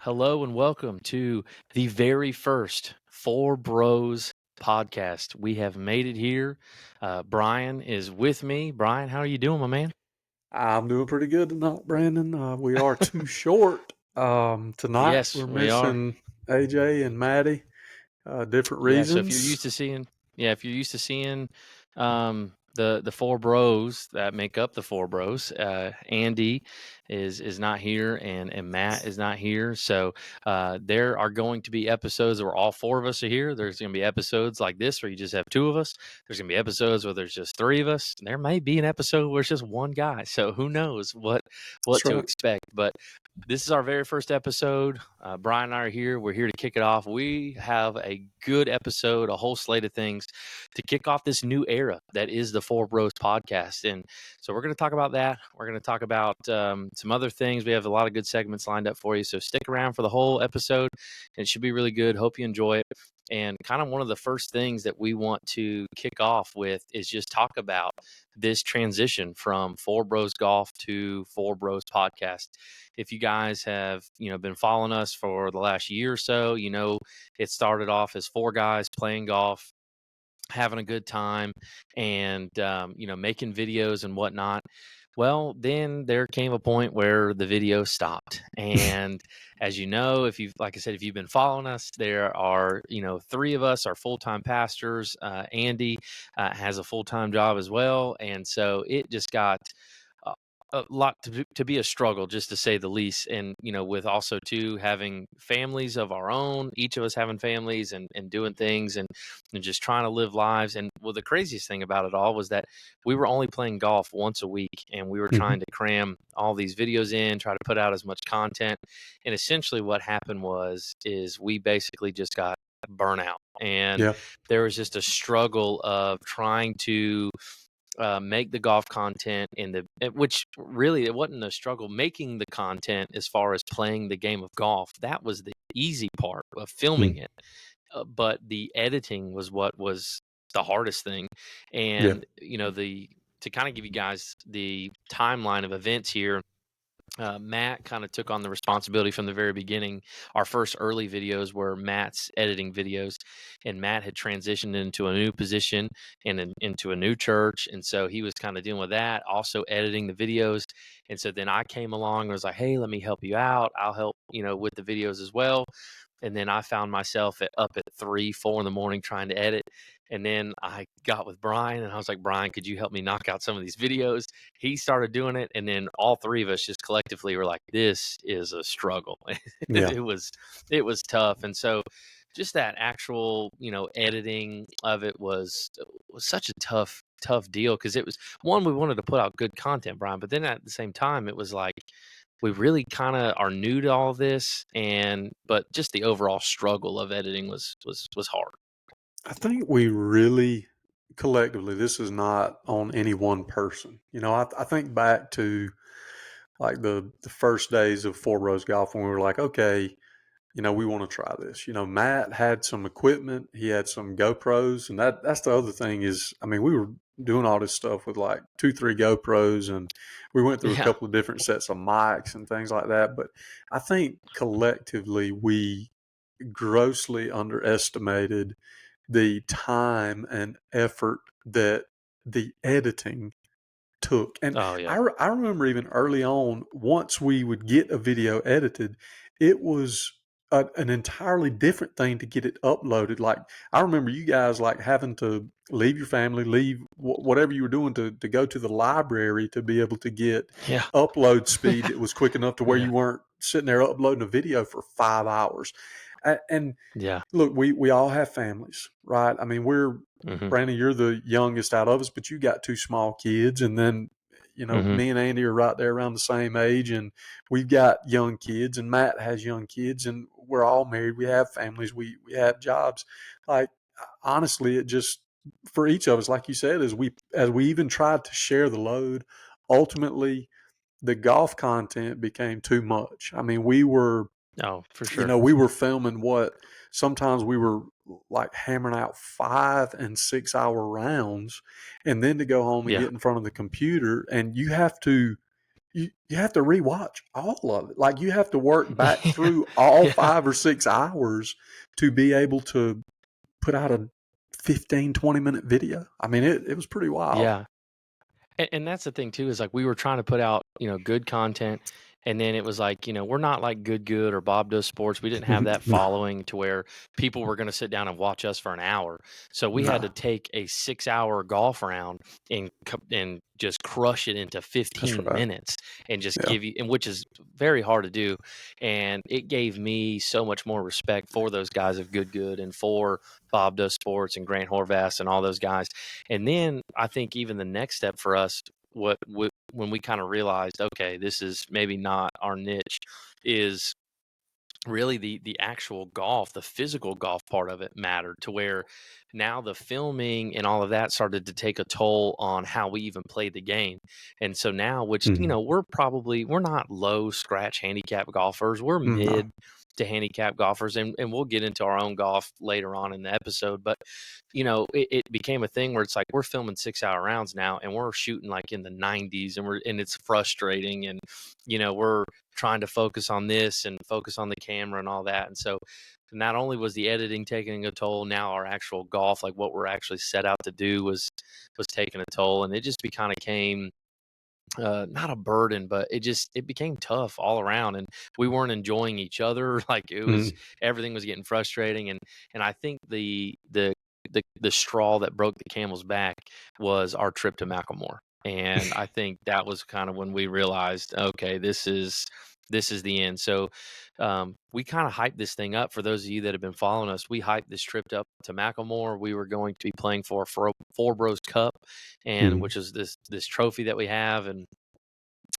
Hello and welcome to the very first ForeBros podcast. We have made it here. Brian is with me. Brian, how are you doing, my man? I'm doing pretty good tonight, Brandon. We are too short. Tonight Yes, we're we are. missing AJ and Maddie. Different Yeah, so if you're reasons. used to seeing, the four bros that make up the four bros, Andy is not here and Matt is not here. So there are going to be episodes where all four of us are here. There's going to be episodes like this where you just have two of us. There's going to be episodes where there's just three of us. There may be an episode where it's just one guy. So who knows what That's to right. expect, but this is our very first episode. Brian and I are here. We're here to kick it off. We have a good episode, a whole slate of things to kick off this new era that is the Four Bros podcast. And so we're going to talk about that. We're going to talk about some other things. We have a lot of good segments lined up for you. So stick around for the whole episode. It should be really good. Hope you enjoy it. And kind of one of the first things that we want to kick off with is just talk about this transition from Four Bros Golf to Four Bros Podcast. If you guys have, been following us for the last year or so, it started off as four guys playing golf, having a good time, and making videos and whatnot. Well, then there came a point where the video stopped. And as you know, like I said, if you've been following us, there are, three of us are full-time pastors. Andy has a full-time job as well. And so it just got a lot to be a struggle, just to say the least. And with also too having families of our own, each of us having families and doing things and just trying to live lives. And well, the craziest thing about it all was that we were only playing golf once a week, and we were hmm trying to cram all these videos in, try to put out as much content. And essentially what happened is we basically just got burnout, and Yeah. there was just a struggle of trying to make the golf content which really it wasn't a struggle making the content as far as playing the game of golf. That was the easy part of filming Mm. it, but the editing was what was the hardest thing. Yeah. And the to kind of give you guys the timeline of events here, Matt kind of took on the responsibility from the very beginning. Our first early videos were Matt's editing videos, and Matt had transitioned into a new position and into a new church. And so he was kind of dealing with that, also editing the videos. And so then I came along and was like, hey, let me help you out. I'll help, with the videos as well. And then I found myself up at 3, 4 in the morning trying to edit. And then I got with Brian and I was like, Brian, could you help me knock out some of these videos? He started doing it. And then all three of us just collectively were like, this is a struggle. Yeah. it was tough. And so just that actual, editing of it was such a tough deal, because it was one, we wanted to put out good content, Brian, but then at the same time, it was like, we really kind of are new to all this, but just the overall struggle of editing was hard. I think we really collectively, this is not on any one person. I think back to like the first days of Four Rose Golf when we were like, okay, we want to try this. Matt had some equipment. He had some GoPros, and that's the other thing is, I mean, we were doing all this stuff with like 2, 3 GoPros, and we went through a Yeah. couple of different sets of mics and things like that. But I think collectively we grossly underestimated the time and effort that the editing took. And Oh yeah. I remember even early on, once we would get a video edited, it was an entirely different thing to get it uploaded. Like, I remember you guys like having to leave your family, leave whatever you were doing to go to the library to be able to get Yeah. upload speed that was quick enough to where Yeah. you weren't sitting there uploading a video for 5 hours. And Yeah. look, we all have families, right? I mean, Hmm. Brandon, you're the youngest out of us, but you got 2 small kids. And then, Hmm. me and Andy are right there around the same age, and we've got young kids, and Matt has young kids, and we're all married. We have families. We have jobs. Like, honestly, it just, for each of us, like you said, as we even tried to share the load, ultimately the golf content became too much. I mean, Oh, for sure. we were filming what sometimes we were like hammering out 5 and 6 hour rounds, and then to go home and Yeah. get in front of the computer, and you have to you have to rewatch all of it. Like you have to work back through all Yeah. 5 or 6 hours to be able to put out a 15, 20-minute video. I mean, it was pretty wild. Yeah. And that's the thing too, is like we were trying to put out, good content, and then it was like, we're not like Good or Bob Does Sports. We didn't have that No, following to where people were going to sit down and watch us for an hour. So we had no, to take a 6-hour golf round and just crush it into that's 15 right. minutes and just Yeah. give you, and which is very hard to do. And it gave me so much more respect for those guys of Good and for Bob Does Sports and Grant Horvath and all those guys. And then I think even the next step for us, when we kind of realized, okay, this is maybe not our niche, is really the actual golf, the physical golf part of it mattered, to where now the filming and all of that started to take a toll on how we even play the game. And so now, which, Mhm. we're not low scratch handicap golfers, we're No. mid to handicap golfers, and we'll get into our own golf later on in the episode. But it became a thing where it's like we're filming 6-hour rounds now and we're shooting like in the 90s, and it's frustrating, and we're trying to focus on this and focus on the camera and all that. And so not only was the editing taking a toll, now our actual golf, like what we're actually set out to do, was taking a toll. And it just kind of came, not a burden, but it became tough all around, and we weren't enjoying each other. Like Mm. everything was getting frustrating. And I think the straw that broke the camel's back was our trip to Macklemore. And I think that was kind of when we realized, okay, this is the end. So we kind of hyped this thing up. For those of you that have been following us, we hyped this trip up to Macklemore. We were going to be playing for ForeBros Cup, and Mm. which is this trophy that we have. And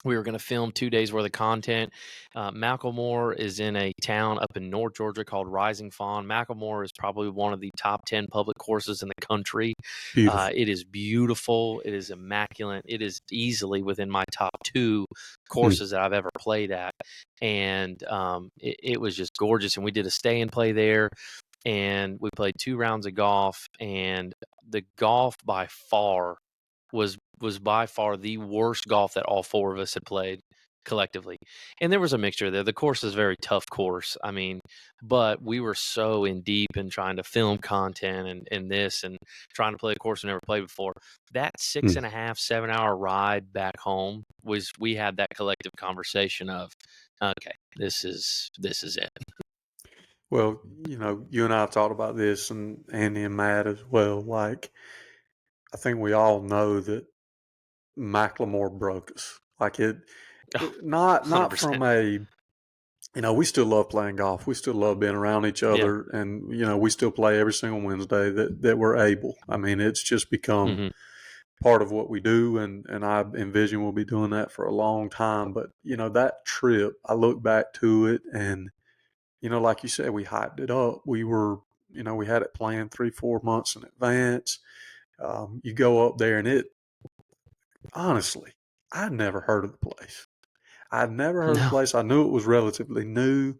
we were going to film 2 days worth of content. Macklemore is in a town up in North Georgia called Rising Fawn. Macklemore is probably one of the top 10 public courses in the country. Beautiful. It is beautiful. It is immaculate. It is easily within my top 2 Mm. courses that I've ever played at. And it was just gorgeous. And we did a stay and play there. And we played 2 rounds of golf. And the golf by far was by far the worst golf that all 4 of us had played collectively. And there was a mixture there. The course is a very tough course. I mean, but we were so in deep in trying to film content and this and trying to play a course we never played before. That six Mm. and a half, 7-hour ride back home we had that collective conversation of, okay, this is it. Well, you and I have talked about this, and Andy and Matt as well. Like, I think we all know that Macklemore broke us. Like Oh, not from 100%. a, we still love playing golf. We still love being around each Yeah. other, and we still play every single Wednesday that we're able. I mean, it's just become Hmm. part of what we do, and I envision we'll be doing that for a long time. But that trip, I look back to it, and like you said, we hyped it up. We were, we had it planned 3-4 months in advance. You go up there, and honestly, I'd never heard of the place. I'd never heard of the No. place. I knew it was relatively new.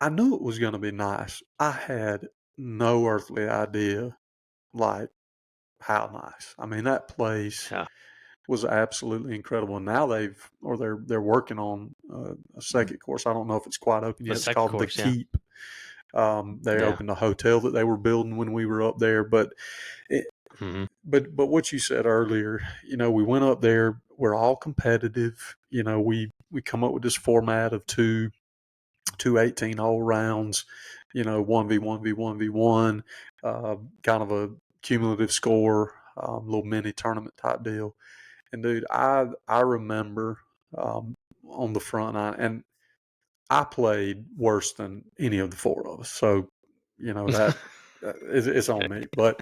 I knew it was going to be nice. I had no earthly idea, like, how nice. I mean, that place Yeah. was absolutely incredible. And now they're working on a second course. I don't know if it's quite open The yet. It's second called the course. Yeah. Keep. They Yeah. opened a hotel that they were building when we were up there. But it, Hmm. but what you said earlier, we went up there. We're all competitive. We come up with this format of two 18-hole rounds. 1v1v1v1, kind of a cumulative score, little mini tournament type deal. And dude, I remember on the front nine, and I played worse than any of the 4 of us. So, that it's on me. But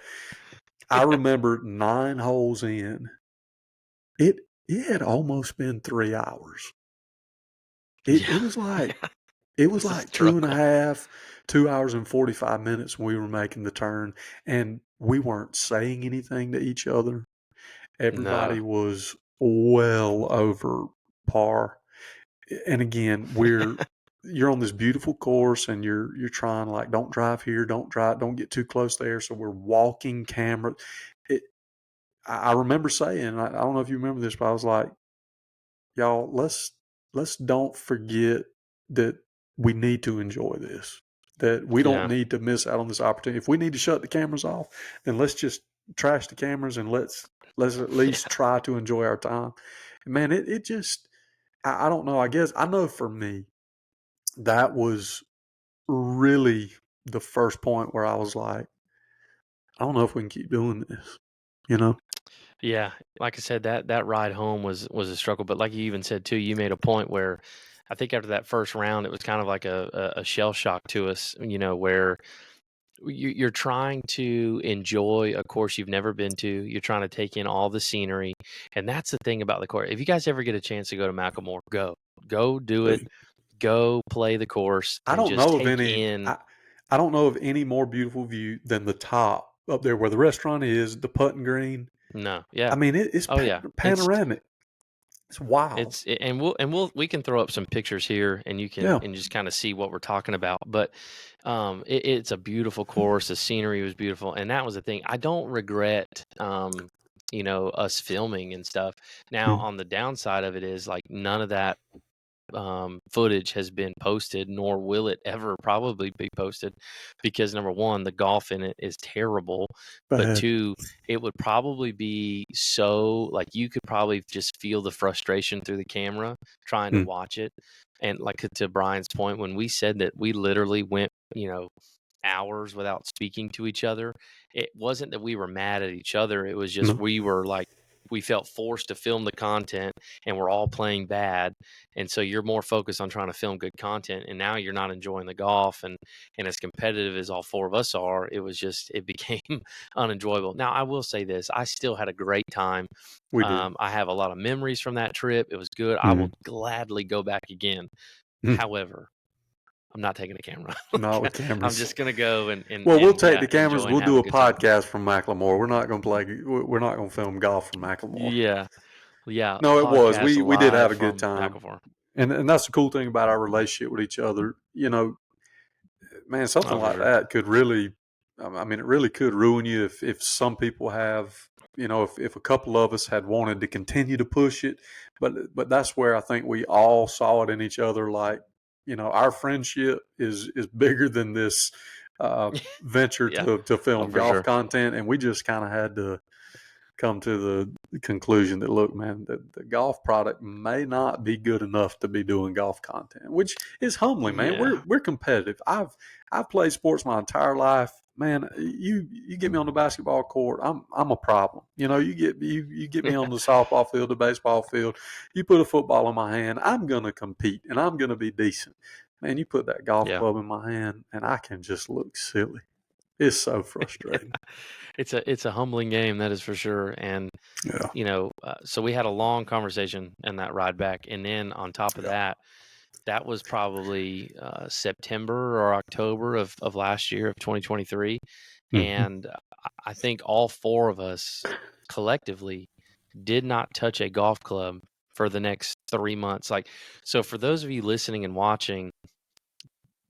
I remember 9 holes in. It had almost been 3 hours. It, Yeah. it was like Yeah. it was This is like two and a struggle. half, 2 hours and 45 minutes when we were making the turn, and we weren't saying anything to each other. No. Everybody was well over par. And again, you're on this beautiful course, and you're trying, like, don't drive here, don't get too close there. So we're walking camera. It, I remember saying, I don't know if you remember this, but I was like, y'all, let's don't forget that we need to enjoy this. That we don't Yeah. need to miss out on this opportunity. If we need to shut the cameras off, then let's just trash the cameras and let's at least try to enjoy our time. Man, it just I don't know. I guess I know for me that was really the first point where I was like, I don't know if we can keep doing this. You know? Yeah, like I said, that ride home was a struggle. But like you even said too, you made a point where I think after that first round, it was kind of like a shell shock to us. Where you're trying to enjoy a course you've never been to. You're trying to take in all the scenery, and that's the thing about the course. If you guys ever get a chance to go to Macklemore, go do it. Go play the course I and don't just know of take any. in. I don't know of any more beautiful view than the top up there where the restaurant is, the putting green. No, I yeah, mean, it's oh yeah, panoramic. It's wild. we can throw up some pictures here, and you can Yeah. and just kind of see what we're talking about. But it's a beautiful course. The scenery was beautiful, and that was the thing. I don't regret, us filming and stuff. Now, Mm. on the downside of it is like none of that footage has been posted, nor will it ever probably be posted, because number one, the golf in it is terrible, but Bad. two, it would probably be so like you could probably just feel the frustration through the camera trying to Mm. watch it. And like to Brian's point, when we said that we literally went, hours without speaking to each other, it wasn't that we were mad at each other. It was just No, we were like, we felt forced to film the content and we're all playing bad. And so you're more focused on trying to film good content. And now you're not enjoying the golf. And as competitive as all four of us are, it became unenjoyable. Now, I will say this, I still had a great time. we did. I have a lot of memories from that trip. It was good. I will Mm. gladly go back again. Mm. However, I'm not taking a camera. Not with I'm cameras. just gonna go and and Well, we'll and take yeah, the cameras. enjoy and We'll have do a a good time. podcast from Macklemore. We're not going to play. We're not going to film golf from Macklemore. Yeah, yeah. No, it was. Podcast We did have live a good from time, McElvore. and that's the cool thing about our relationship with each other. You know, man, something Oh, for like sure. that could really, I mean, it really could ruin you if some people have, if a couple of us had wanted to continue to push it, but that's where I think we all saw it in each other. Like, our friendship is bigger than this venture Yeah. to Oh, film for golf sure. content, and we just kind of had to come to the conclusion that look, man, the golf product may not be good enough to be doing golf content, which is humbling, man. Yeah. We're competitive. I've played sports my entire life, man. You get me on the basketball court, I'm a problem. You get me on the softball field, the baseball field. You put a football in my hand, I'm gonna compete and I'm gonna be decent. Man, you put that golf Yeah. club in my hand and I can just look silly. It's so frustrating. It's a humbling game, that is for sure. And Yeah, so we had a long conversation in that ride back, and then on top of yeah. that, that was probably September or October of last year of 2023, Mm-hmm. and I think all four of us collectively did not touch a golf club for the next 3 months. Like, so for those of you listening and watching,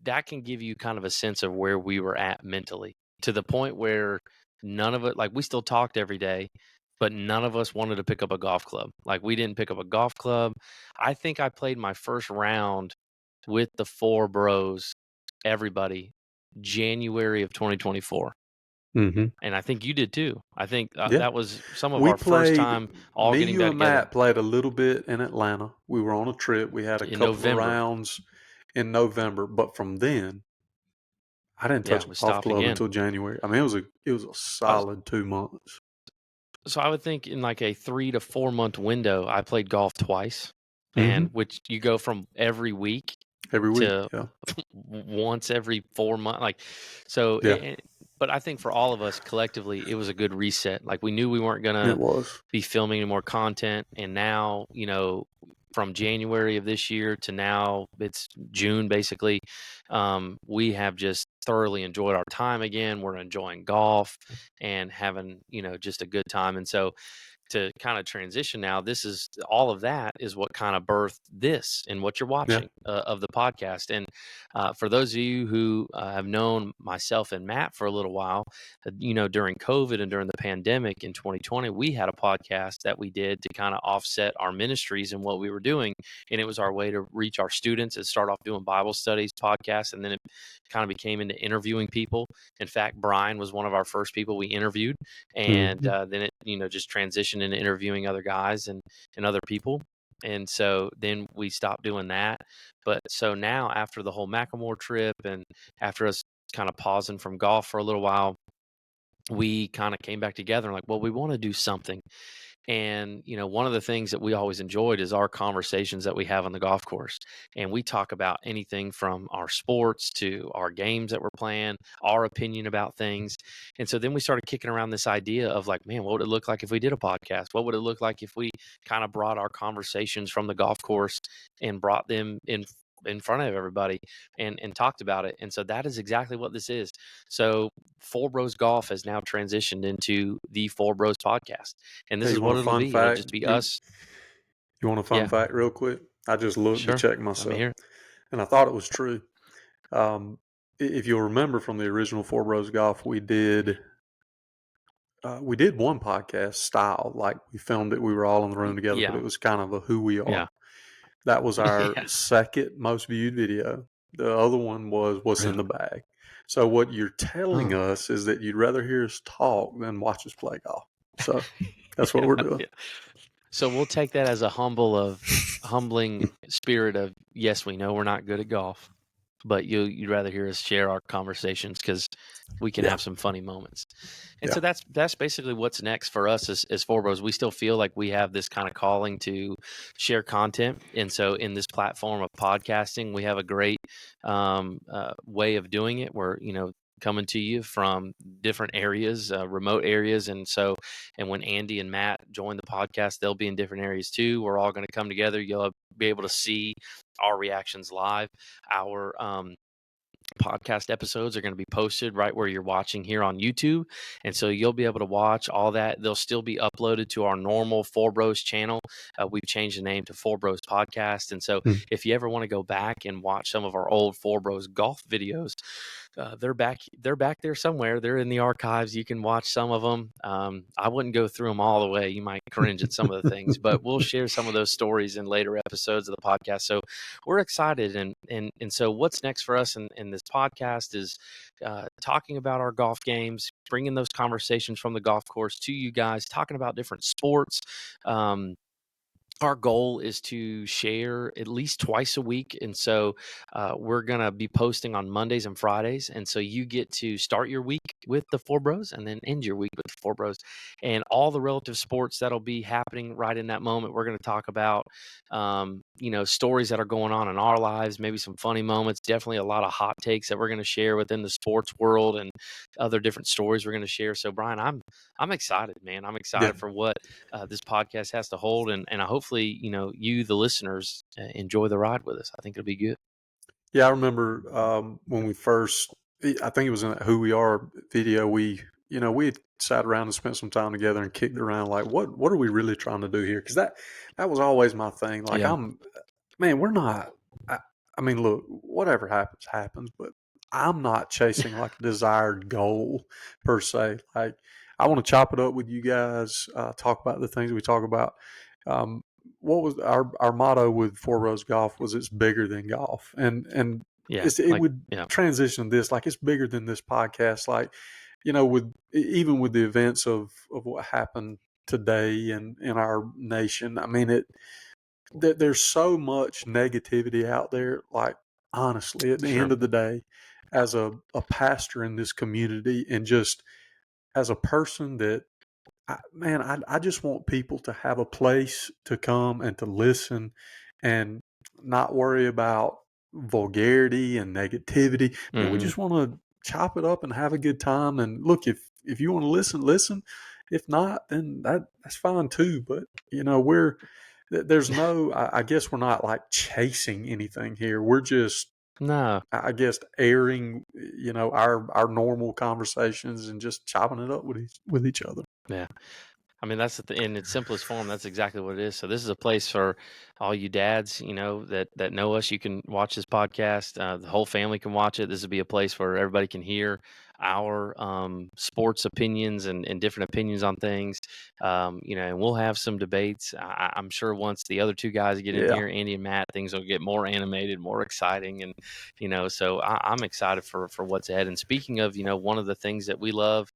that can give you kind of a sense of where we were at mentally, to the point where none of it, like we still talked every day, but none of us wanted to pick up a golf club. Like we didn't pick up a golf club. I think I played my first round with the ForeBros, everybody, January of 2024. Mm-hmm. And I think you did too. I think Yeah. that was some of We our first played, time all me, getting you, back and together Matt played a little bit in Atlanta. We were on a trip. We had a in couple of November. rounds in November, but from then, I didn't Yeah, touch a we golf stopped club again. until January. I mean, it was a I was, solid 2 months so I would think in like a 3 to 4 month window, I played golf twice, mm-hmm. and which you go from every week every week. to Yeah, once every 4 months. Like, so, yeah, but I think for all of us collectively, it was a good reset. Like we knew we weren't it gonna was. be filming any more content, and now from January of this year to now it's June basically. We have just thoroughly enjoyed our time again. We're enjoying golf and having just a good time, and so to kind of transition now, this is all of that is what kind of birthed this and what you're Yeah. watching of the podcast. And for those of you who have known myself and Matt for a little while, during COVID and during the pandemic in 2020, we had a podcast that we did to kind of offset our ministries and what we were doing. And it was our way to reach our students and start off doing Bible studies podcasts. And then it kind of became into interviewing people. In fact, Brian was one of our first people we interviewed. And then it, just transitioned into interviewing other guys and other people. And so then we stopped doing that. But so now after the whole Macklemore trip and after us kind of pausing from golf for a little while, we kind of came back together and like, well, we want to do something. And, one of the things that we always enjoyed is our conversations that we have on the golf course. And we talk about anything from our sports to our games that we're playing, our opinion about things. And so then we started kicking around this idea of like, man, what would it look like if we did a podcast? What would it look like if we kind of brought our conversations from the golf course and brought them in front of everybody and talked about it. And so that is exactly what this is. So ForeBros Golf has now transitioned into the ForeBros podcast. And this Hey, is you want what a it'll fun be. It'll fact? just be You us. you want a fun Yeah, fact real quick? I just looked to sure. check Let me myself, hear it. and I thought it was true. If you'll remember from the original ForeBros Golf, we did one podcast style, like we filmed it. We were all in the room together, but Yeah. it was kind of a who we are. Yeah. That was our Yeah. second most viewed video. The other one was What's in Really? the Bag. So what you're telling Oh. us is that you'd rather hear us talk than watch us play golf. So that's what we're doing. Yeah. So we'll take that as a humbling spirit of, yes, we know we're not good at golf, but you'd rather hear us share our conversations because we can Yeah. have some funny moments. And Yeah. so that's basically what's next for us as ForeBros. We still feel like we have this kind of calling to share content. And so in this platform of podcasting, we have a great way of doing it. We're, coming to you from different areas, remote areas. And when Andy and Matt join the podcast, they'll be in different areas too. We're all going to come together. You'll be able to see our reactions live. Our podcast episodes are going to be posted right where you're watching here on YouTube. And so you'll be able to watch all that. They'll still be uploaded to our normal ForeBros channel. We've changed the name to ForeBros Podcast. And so if you ever want to go back and watch some of our old ForeBros golf videos, they're back there somewhere. They're in the archives. You can watch some of them. I wouldn't go through them all the way. You might cringe at some of the things, but we'll share some of those stories in later episodes of the podcast. So we're excited. And so what's next for us in this podcast is talking about our golf games, bringing those conversations from the golf course to you guys, talking about different sports. Our goal is to share at least twice a week. And so we're going to be posting on Mondays and Fridays. And so you get to start your week with the ForeBros and then end your week with the ForeBros and all the relative sports that'll be happening right in that moment. We're going to talk about, stories that are going on in our lives, maybe some funny moments, definitely a lot of hot takes that we're going to share within the sports world and other different stories we're going to share. So Brian, I'm excited, man. I'm excited for what this podcast has to hold. And hopefully, you, the listeners, enjoy the ride with us. I think it'll be good. Yeah, I remember when we first, I think it was in that Who We Are video, we had sat around and spent some time together and kicked around like, what are we really trying to do here? Because that was always my thing. Like, Yeah. we're not, I mean, look, whatever happens, but I'm not chasing like a desired goal per se. Like, I want to chop it up with you guys, talk about the things we talk about. What was our motto with ForeBros Golf was it's bigger than golf, and Yeah. it would transition this like it's bigger than this podcast, like with even with the events of what happened today and in our nation. I mean, there's so much negativity out there. Like, honestly, at the Sure. end of the day, as a pastor in this community and just as a person that I just want people to have a place to come and to listen and not worry about vulgarity and negativity. Man, we Mm-hmm. just want to chop it up and have a good time. And look, if you want to listen. If not, then that's fine too. But there's no. I guess we're not like chasing anything here. We're just, No. I guess, airing our normal conversations and just chopping it up with each other. Yeah. I mean, that's in its simplest form. That's exactly what it is. So this is a place for all you dads, that know us. You can watch this podcast. The whole family can watch it. This will be a place where everybody can hear our sports opinions and different opinions on things. And we'll have some debates. I'm sure once the other two guys get in Yeah. here, Andy and Matt, things will get more animated, more exciting, and so I'm excited for what's ahead. And speaking of, one of the things that we love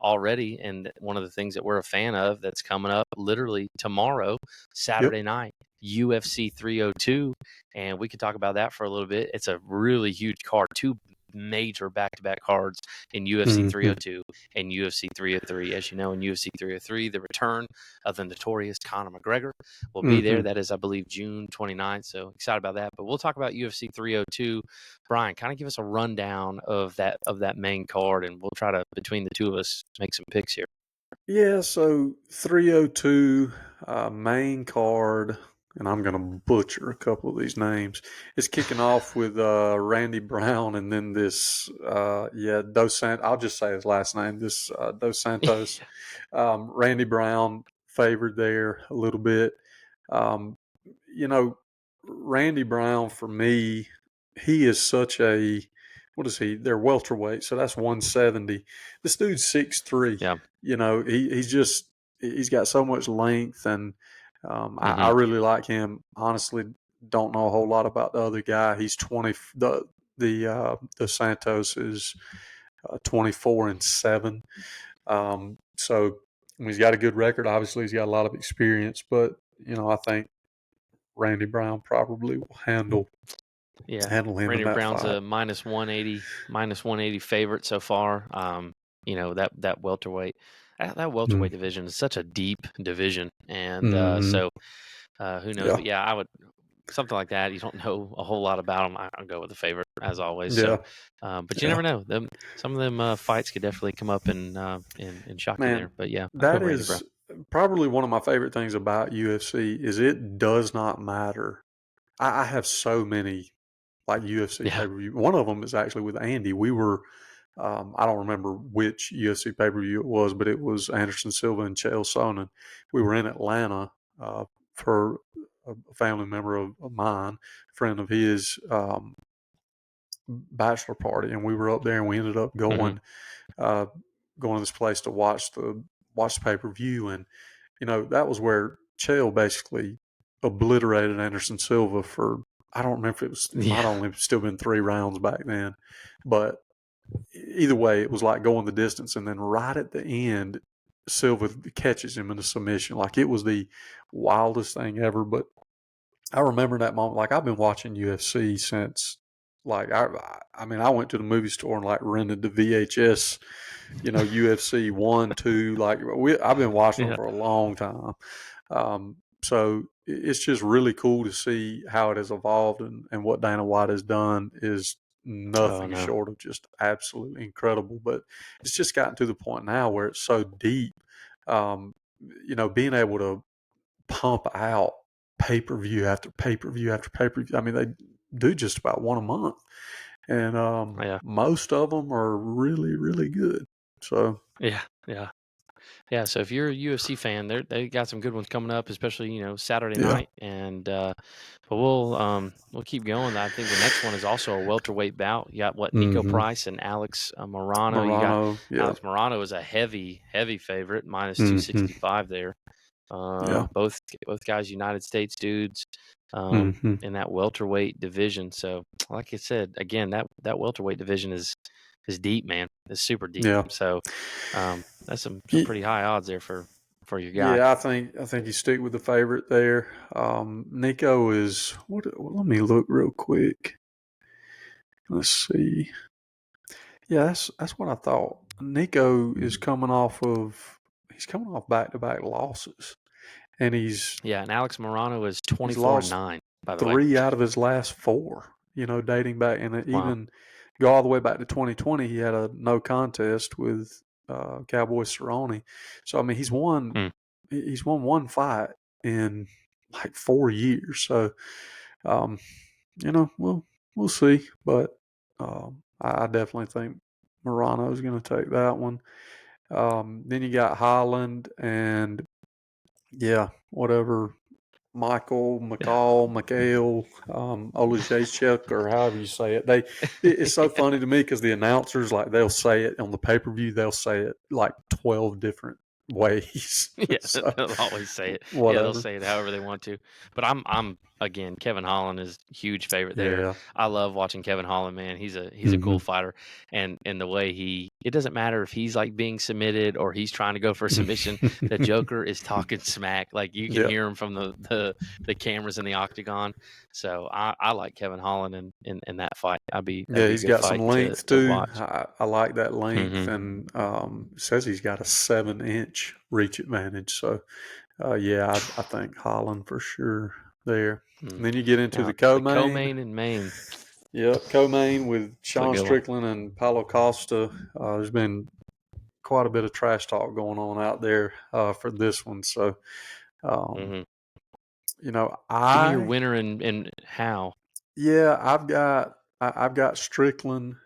already, and one of the things that we're a fan of that's coming up literally tomorrow, Yep. Saturday night, UFC 302, and we could talk about that for a little bit. It's a really huge card, two major back-to-back cards in UFC Mm-hmm. 302 and UFC 303. As you know, in UFC 303, the return of the notorious Conor McGregor will be there. Mm-hmm. That is, I believe, June 29th. So excited about that. But we'll talk about UFC 302. Brian, kind of give us a rundown of that main card, and we'll try to, between the two of us, make some picks here. Yeah, so 302 main card, and I'm going to butcher a couple of these names. It's kicking off with Randy Brown, and then this, Dos Santos. I'll just say his last name. This Dos Santos, Randy Brown favored there a little bit. Um, you know, Randy Brown for me, he is such a what is he? They're welterweight, so that's 170. This dude's 6'3". Yeah. He's got so much length, and I Hmm. really like him. Honestly, don't know a whole lot about the other guy. He's 20. The Santos is 24-7. So he's got a good record. Obviously, he's got a lot of experience, but I think Randy Brown probably will handle Yeah. him in Randy that Brown's fight. a minus 180 favorite so far. That welterweight. That welterweight Mm. division is such a deep division, and Mm-hmm. who knows? Yeah. But yeah, I would something like that. You don't know a whole lot about them. I'll go with the favorite as always. So, Yeah. but you Yeah. never know. Some of them fights could definitely come up and shock you Man, there. But yeah, I'll go that Randy Brown. is probably one of my favorite things about UFC is it does not matter. I have so many like UFC Yeah. pay-per-view. One of them is actually with Andy. We were I don't remember which UFC pay-per-view it was, but it was Anderson Silva and Chael Sonnen. We were in Atlanta for a family member of mine, a friend of his, bachelor party, and we were up there, and we ended up Hmm. uh, going to this place to watch the pay-per-view, and that was where Chael basically obliterated Anderson Silva for, I don't remember if it might Yeah. only still been 3 rounds back then, but either way, it was like going the distance, and then right at the end, Silva catches him in a submission. Like, it was the wildest thing ever. But I remember that moment. Like, I've been watching UFC since, like, I mean, I went to the movie store and like rented the VHS, UFC 1, 2. Like, I've been watching them Yeah. for a long time. So it's just really cool to see how it has evolved, and what Dana White has done is Oh nothing no. short of just absolutely incredible. But it's just gotten to the point now where it's so deep. Um, being able to pump out pay-per-view after pay-per-view after pay-per-view. I mean, they do just about one a month, and Yeah. most of them are really, really good. So Yeah. Yeah. Yeah, so if you're a UFC fan, they got some good ones coming up, especially Saturday yeah. night, and but we'll keep going. I think the next one is also a welterweight bout. You got what Nico Mm-hmm. Price and Alex Morano. You got Morano. Yeah. Alex Morano is a heavy favorite, minus two Mm-hmm. sixty five there. Yeah. Both guys, United States dudes, Mm-hmm. in that welterweight division. So, like I said, again, that welterweight division is deep, man. It's super deep. Yeah. So, that's some Y- pretty high odds there for your guy. Yeah, I think you stick with the favorite there. Nico is what? Let me look real quick. Let's see. Yeah, that's what I thought. Nico is coming off of he's coming off back-to-back losses, and he's Yeah, and Alex Morano is he's 24 and lost 9, by the way. 3 out of his last 4. Dating back, and Wow. even go all the way back to 2020. He had a no contest with Cowboy Cerrone. So I mean, Hmm. he's won one fight in like 4 years. So um, we'll see, but I definitely think Morano is going to take that one. Then you got Holland and Yeah, whatever. Mikhail, Olejniczuk, or however you say it. It's so funny to me because the announcers, like, they'll say it on the pay-per-view, they'll say it like 12 different ways. Yeah, So they'll always say it. Yeah, they'll whatever. say it however they want to. But I'm again, Kevin Holland is a huge favorite there. Yeah. I love watching Kevin Holland, man. He's a cool Hmm. fighter, and the way it doesn't matter if he's like being submitted or he's trying to go for a submission. The Joker is talking smack, like you can Yeah. hear him from the cameras in the octagon. So I like Kevin Holland in that fight. That'd Yeah, be a he's good got some fight to length to too. watch. I like that length, Hmm. and says he's got a 7-inch reach advantage. So, yeah, I think Holland for sure there. And then you get into the Now the co-main. co-main in Maine, Yep, co-main with it's a Sean good one. Strickland and Paulo Costa. There's been quite a bit of trash talk going on out there for this one. So, um, Hmm. you know, Give me your winner and how. yeah, I've got Strickland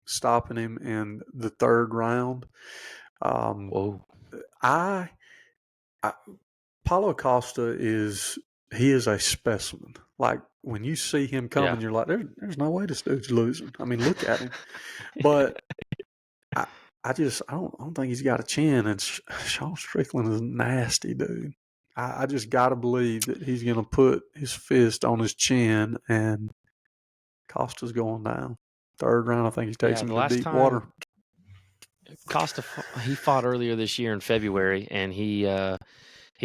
stopping him in the third round. Um, Whoa. I, I Paulo Costa is a specimen. Like when you see him Yeah. coming, you're like, there's no way this dude's losing. I mean, look at him. But I I don't think he's got a chin. And Sean Strickland is a nasty dude. I just got to believe that he's going to put his fist on his chin, and Costa's going down. Third round, I think he takes Yeah, him the to last deep water. time he fought earlier this year in February, and he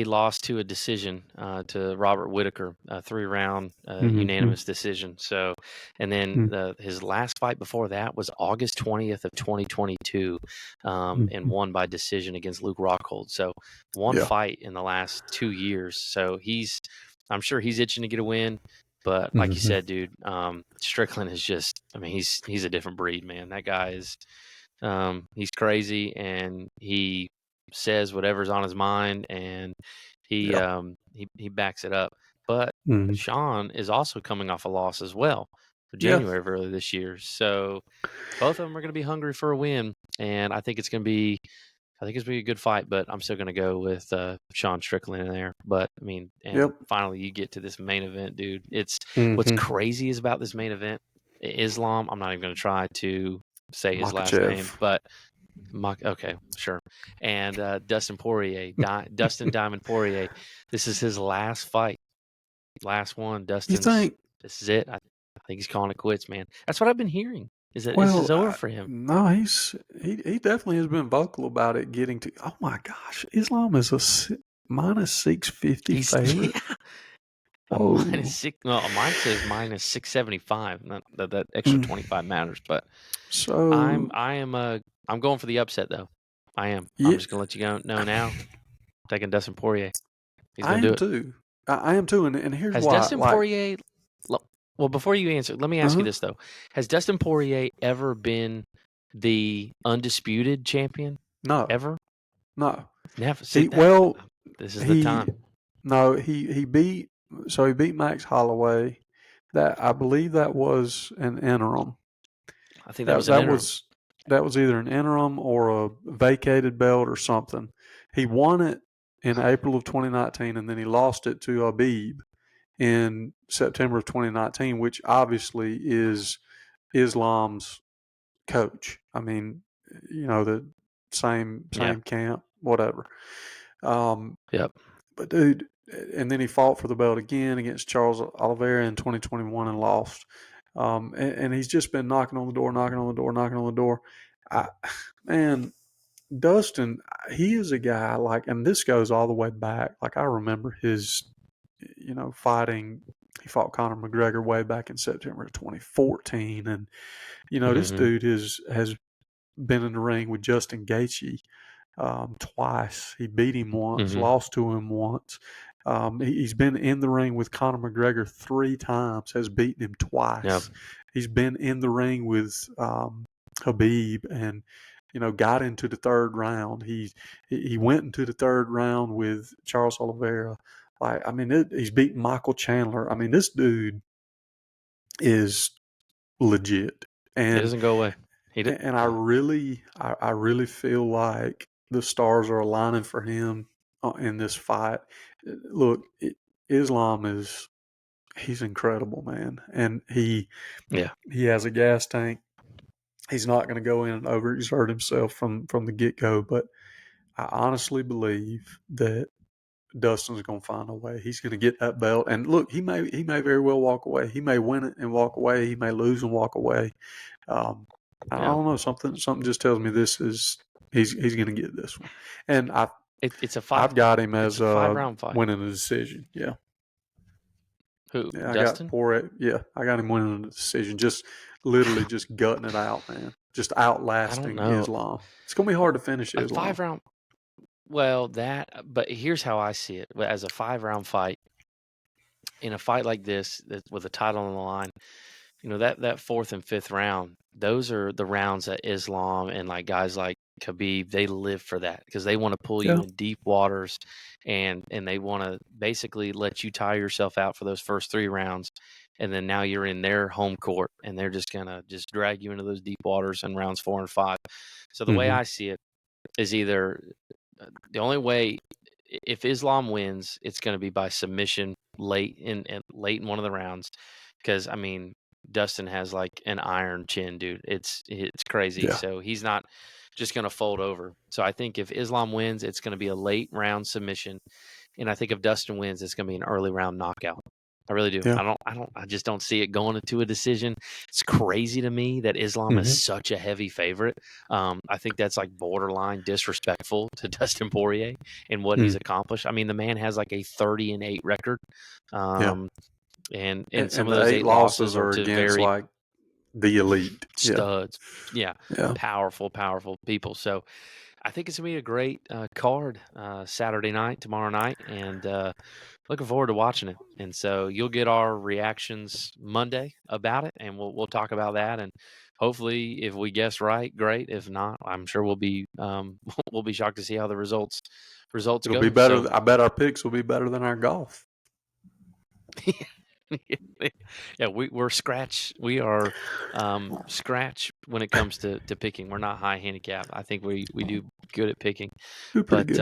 lost to a decision to Robert Whitaker, a 3-round Mm-hmm. unanimous decision. So, and then Mm-hmm. his last fight before that was August 20th of 2022, and Mm-hmm. won by decision against Luke Rockhold. So, one Yeah. fight in the last 2 years. So I'm sure he's itching to get a win. But like you Mm-hmm. said, dude, Strickland is just, I mean, he's a different breed, man. That guy is, he's crazy, and he says whatever's on his mind, and Yeah. he backs it up. But Mm-hmm. Sean is also coming off a loss as well for Yeah. January of earlier this year. So both of them are going to be hungry for a win, and I think it's going to be a good fight. But I'm still going to go with Sean Strickland in there. But I mean, and Yep. finally you get to this main event, dude. It's what's Mm-hmm. crazy is about this main event. Islam. I'm not even going to try to say his last name, Makachev. but okay, sure. And Dustin Poirier, Dustin Diamond Poirier. This is his last fight, last one. You think? This is it. I think he's calling it quits, man. That's what I've been hearing. Is that this is Well, over for him? no, he definitely has been vocal about it. Getting to, oh my gosh, Islam is a minus 650 He's favorite. yeah, a minus Whoa. six. No, mine says minus 675. Not that extra Mm. 25 matters, but So I'm going for the upset though. I am. I'm yeah, just gonna let you know now. Taking Dustin Poirier. He's I gonna do am it. too. I am too, and here's Has why. Dustin Like, Poirier? Well, before you answer, let me ask you uh-huh, this though: Has Dustin Poirier ever been the undisputed champion? no, Ever? no. Never. See He that? well, This is the he time. no, he beat. So he beat Max Holloway. That I believe that was an interim. I think that That was an that interim. was that was either an interim or a vacated belt or something. He won it in April of 2019, and then he lost it to Habib in September of 2019, which obviously is Islam's coach. I mean, the same Yeah. same camp, whatever. Um, Yep. but dude, and then he fought for the belt again against Charles Oliveira in 2021 and lost. And he's just been knocking on the door, knocking on the door, knocking on the door. I, man, Dustin, he is a guy like, and this goes all the way back. Like I remember his, fighting. He fought Conor McGregor way back in September of 2014, and this Hmm. dude has been in the ring with Justin Gaethje twice. He beat him once, Hmm. lost to him once. He's been in the ring with Conor McGregor 3 times, has beaten him Yep. twice. He's been in the ring with Habib, and got into the third round. He went into the third round with Charles Oliveira. Like, I mean, he's beaten Michael Chandler. I mean, this dude is legit, It and doesn't go away. He did. I really feel like the stars are aligning for him. in this fight. Look, Islam he's incredible, man, and he has a gas tank. He's not going to go in and overexert himself from the get go. But I honestly believe that Dustin's going to find a way. He's going to get that belt. And look, he may very well walk away. He may win it and walk away. He may lose and walk away. I don't know. Something just tells me he's going to get this one. And I've got him as a 5-round fight. winning a decision. Yeah. Who? Yeah, Dustin? I got him winning the decision. Just literally just gutting it out, man. Just outlasting Islam. It's going to be hard to finish Islam. 5-round. Well, but here's how I see it. As a 5-round fight, in a fight like this, with a title on the line, that fourth and fifth round, those are the rounds that Islam and like guys like Khabib, they live for that because they want to pull you in deep waters, and they want to basically let you tire yourself out for those first 3 rounds, and then now you're in their home court, and they're just gonna drag you into those deep waters in rounds 4 and 5. So the way I see it is either the only way, if Islam wins, it's going to be by submission late in one of the rounds, because I mean Dustin has like an iron chin, dude. It's crazy. Yeah. So he's not just going to fold over. So I think if Islam wins, it's going to be a late round submission, and I think if Dustin wins, it's going to be an early round knockout. I really do. Yeah. I just don't see it going into a decision. It's crazy to me that Islam is such a heavy favorite. I think that's like borderline disrespectful to Dustin Poirier and what he's accomplished. I mean, the man has like a 30-8 record. And some of those 8 losses are to against very like the elite studs. Yeah. Powerful people. So I think it's going to be a great card Saturday night, tomorrow night, and looking forward to watching it. And so you'll get our reactions Monday about it, and we'll talk about that. And hopefully, if we guess right, great. If not, I'm sure we'll be shocked to see how the results It'll go. be better. I bet our picks will be better than our golf. Yeah, we're scratch. We are scratch when it comes to picking. We're not high handicap. I think we do good at picking. But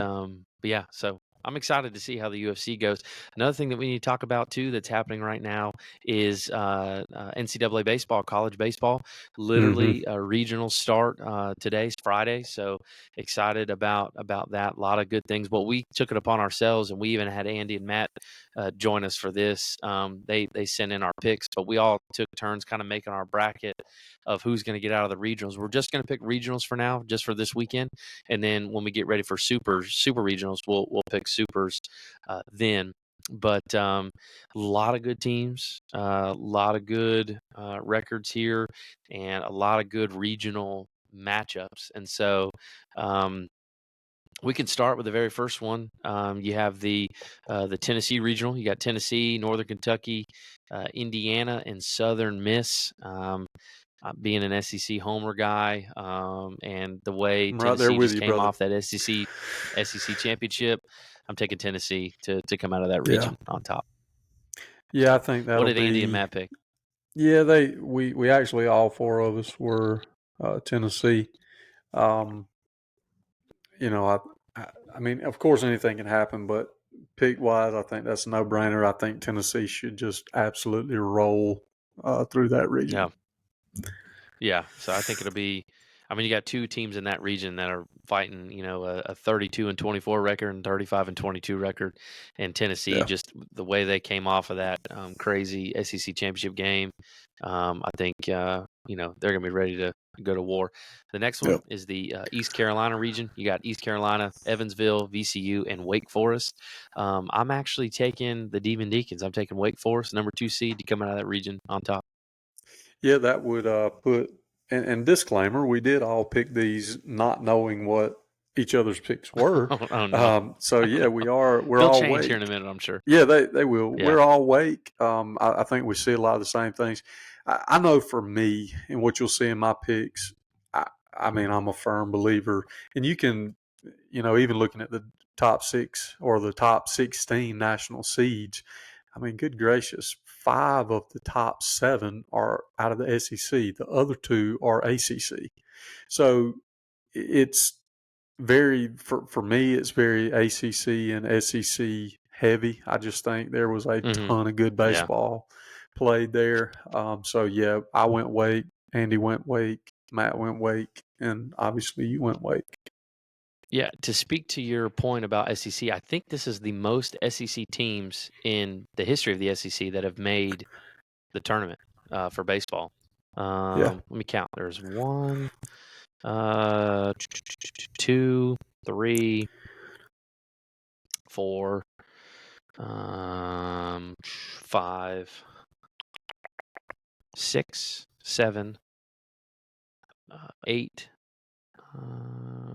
yeah, so I'm excited to see how the UFC goes. Another thing that we need to talk about too that's happening right now is NCAA baseball, college baseball. Literally a regional start. Today's Friday, so excited about that. A lot of good things. Well, we took it upon ourselves, and we even had Andy and Matt join us for this. They sent in our picks, but we all took turns kind of making our bracket of who's going to get out of the regionals. We're just going to pick regionals for now, just for this weekend, and then when we get ready for super regionals, we'll pick supers then. But a lot of good teams, a lot of good records here, and a lot of good regional matchups. And so we can start with the very first one. You have the Tennessee regional. You got Tennessee, Northern Kentucky, Indiana, and Southern Miss. Being an SEC homer guy, and the way Tennessee just came off that SEC championship, I'm taking Tennessee to come out of that region on top. Yeah, I think that'll be. What did Andy and Matt pick? Yeah, we actually, all 4 of us were Tennessee. I mean, of course, anything can happen, but pick wise, I think that's a no-brainer. I think Tennessee should just absolutely roll through that region. Yeah. So I think it'll be. I mean, you got 2 teams in that region that are fighting, a 32-24 record and 35-22 record, and Tennessee, just the way they came off of that crazy SEC championship game, I think they're going to be ready to go to war. The next one is the East Carolina region. You got East Carolina, Evansville, VCU, and Wake Forest. I'm actually taking the Demon Deacons. I'm taking Wake Forest, number 2 seed, to come out of that region on top. Yeah, that would put. And disclaimer: we did all pick these not knowing what each other's picks were. Oh no! So yeah, we're They'll all change Wake. here in a minute, I'm sure. Yeah, they will. Yeah. We're all Wake. I think we see a lot of the same things. I know for me, and what you'll see in my picks, I mean, I'm a firm believer, and you can, even looking at the top 6 or the top 16 national seeds, I mean, good gracious, 5 of the top 7 are out of the SEC. The other 2 are ACC. So it's very for me, it's very ACC and SEC heavy. I just think there was a Mm-hmm. ton of good Yeah. baseball played there. So yeah, I went Wake, Andy went Wake, Matt went Wake, and obviously you went Wake. Yeah, to speak to your point about SEC, I think this is the most SEC teams in the history of the SEC that have made the tournament for baseball. Yeah. Let me count. There's 1, 2, 3, 4, 5, 6, 7, 8,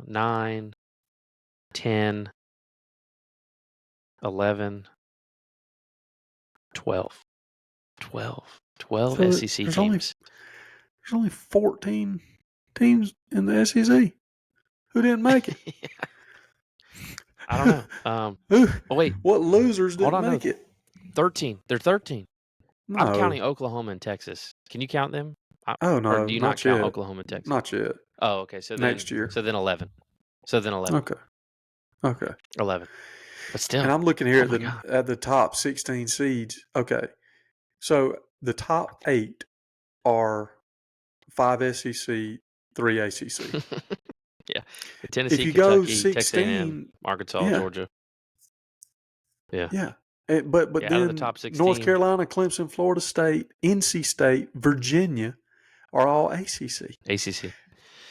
9, 10, 11, 12. 12 So SEC teams. there's only 14 teams in the SEC. Who didn't make it? I don't know. Who? Oh, wait. What losers Hold didn't on. No, make it? 13. They're 13. I'm No. counting Oklahoma and Texas. Can you count them? Oh Or no, do you not not count yet. Oklahoma and Texas? Not yet. Oh, okay. So Next year. then 11. So then 11. Okay. Okay. 11. But still. And I'm looking here Oh my God. at the top 16 seeds. Okay. So the top 8 are 5 SEC, 3 ACC. Yeah. If Tennessee, you go Kentucky, Texas A&M, 16, Arkansas, yeah, Georgia. Yeah. yeah. But Yeah. Out of the then top North 16. Carolina, Clemson, Florida State, NC State, Virginia are all ACC. ACC.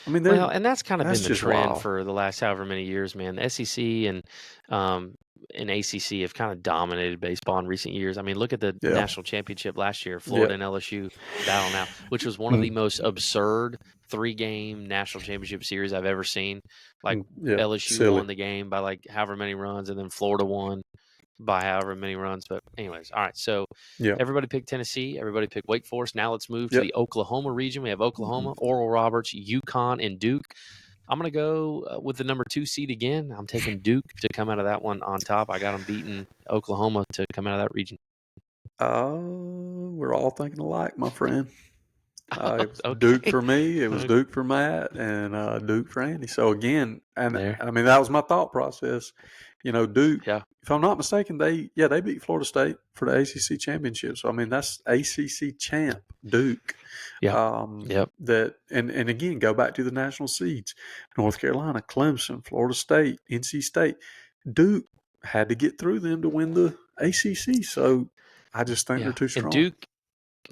I mean, Well, and that's kind of that's been the just trend wild. for the last however many years, man. The SEC um, and ACC have kind of dominated baseball in recent years. I mean, look at the Yeah. national championship last year, Yeah. Florida and LSU battling out, which was one of the most absurd 3-game national championship series I've ever seen. Like Yeah. LSU Silly. won the game by like however many runs, and then Florida won by however many runs. But anyways, all right. So Yeah. everybody picked Tennessee. Everybody picked Wake Forest. Now let's move to Yep. the Oklahoma region. We have Oklahoma, Oral Roberts, UConn, and Duke. I'm going to go with the number 2 seed again. I'm taking Duke to come out of that one on top. I got them beating Oklahoma to come out of that region. We're all thinking alike, my friend. It was Duke Okay. for me. It was Duke for Matt, and Duke for Andy. So again, and There. I mean that was my thought process. Duke. Yeah. If I'm not mistaken, they beat Florida State for the ACC championship. So I mean that's ACC champ Duke. Yep. Yep. That and again go back to the national seeds: North Carolina, Clemson, Florida State, NC State. Duke had to get through them to win the ACC. So I just think they're Yeah. too And strong.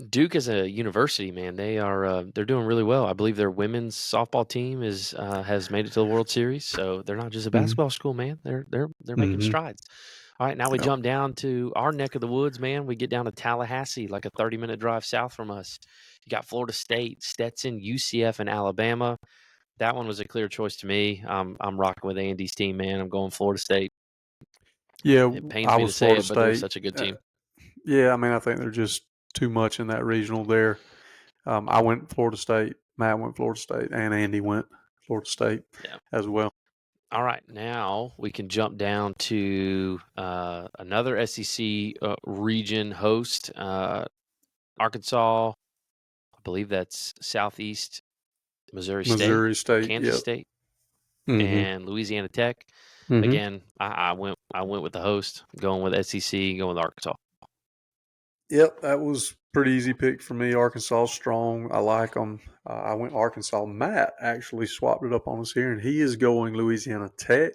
Duke as a university, man, they're doing really well. I believe their women's softball team has made it to the World Series, so they're not just a Mm-hmm. basketball school, man. They're making Mm-hmm. strides. All right, now we Yep. jump down to our neck of the woods, man. We get down to Tallahassee, like a 30-minute drive south from us. You got Florida State, Stetson, UCF, and Alabama. That one was a clear choice to me. I'm rocking with Andy's team, man. I'm going Florida State. Yeah, It pains I me to was say Florida it, but they're State. such a good team. Yeah, I mean, I think they're just too much in that regional there. I went Florida State. Matt went Florida State, and Andy went Florida State Yeah. as well. All right, now we can jump down to another SEC region host, Arkansas. I believe that's Southeast Missouri State, Missouri State. Kansas Yep. State, Mm-hmm. and Louisiana Tech. Mm-hmm. Again, I went with the host, going with SEC, going with Arkansas. Yep, that was pretty easy pick for me. Arkansas strong. I like them. I went Arkansas. Matt actually swapped it up on us here, and he is going Louisiana Tech.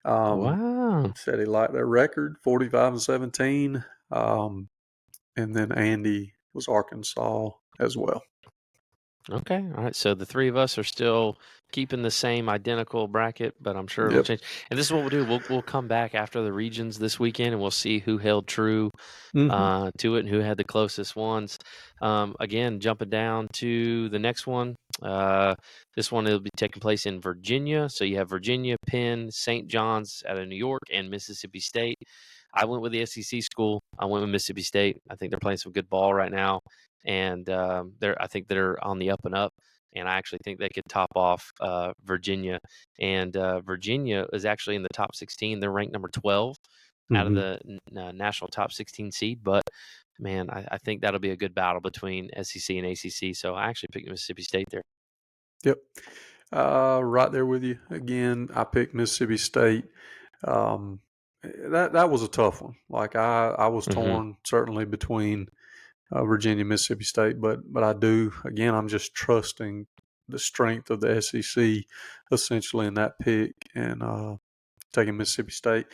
Wow. Said he liked their record, 45-17. And then Andy was Arkansas as well. Okay. All right. So the three of us are still keeping the same identical bracket, but I'm sure it'll Yep. change. And this is what we'll do. We'll come back after the regions this weekend, and we'll see who held true Mm-hmm. to it and who had the closest ones. Again, jumping down to the next one. This one will be taking place in Virginia. So you have Virginia, Penn, St. John's out of New York, and Mississippi State. I went with the SEC school. I went with Mississippi State. I think they're playing some good ball right now, and I think they're on the up and up. And I actually think they could top off Virginia. And Virginia is actually in the top 16. They're ranked number 12 out of Mm-hmm. the national top 16 seed. But man, I think that'll be a good battle between SEC and ACC. So I actually picked Mississippi State there. Yep. Right there with you. Again, I picked Mississippi State. Um, that was a tough one. Like I was Mm-hmm. torn certainly between Virginia, Mississippi State, but I do again. I'm just trusting the strength of the SEC essentially in that pick and taking Mississippi State.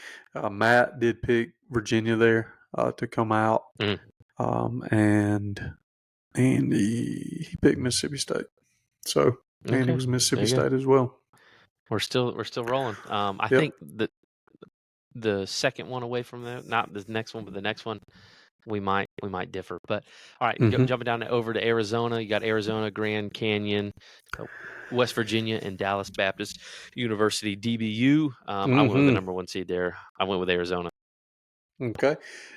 Matt did pick Virginia there to come out, Mm. and he picked Mississippi State. So Andy Okay, was there Mississippi you go. State as well. We're still rolling. I Yep. think the second one away from that, not the next one, but the next one, we might differ. But all right, Mm-hmm. jumping down over to Arizona, you got Arizona, Grand Canyon, uh, West Virginia, and Dallas Baptist University (DBU). I went with the Mm-hmm. number 1 seed there. I went with Arizona. Okay.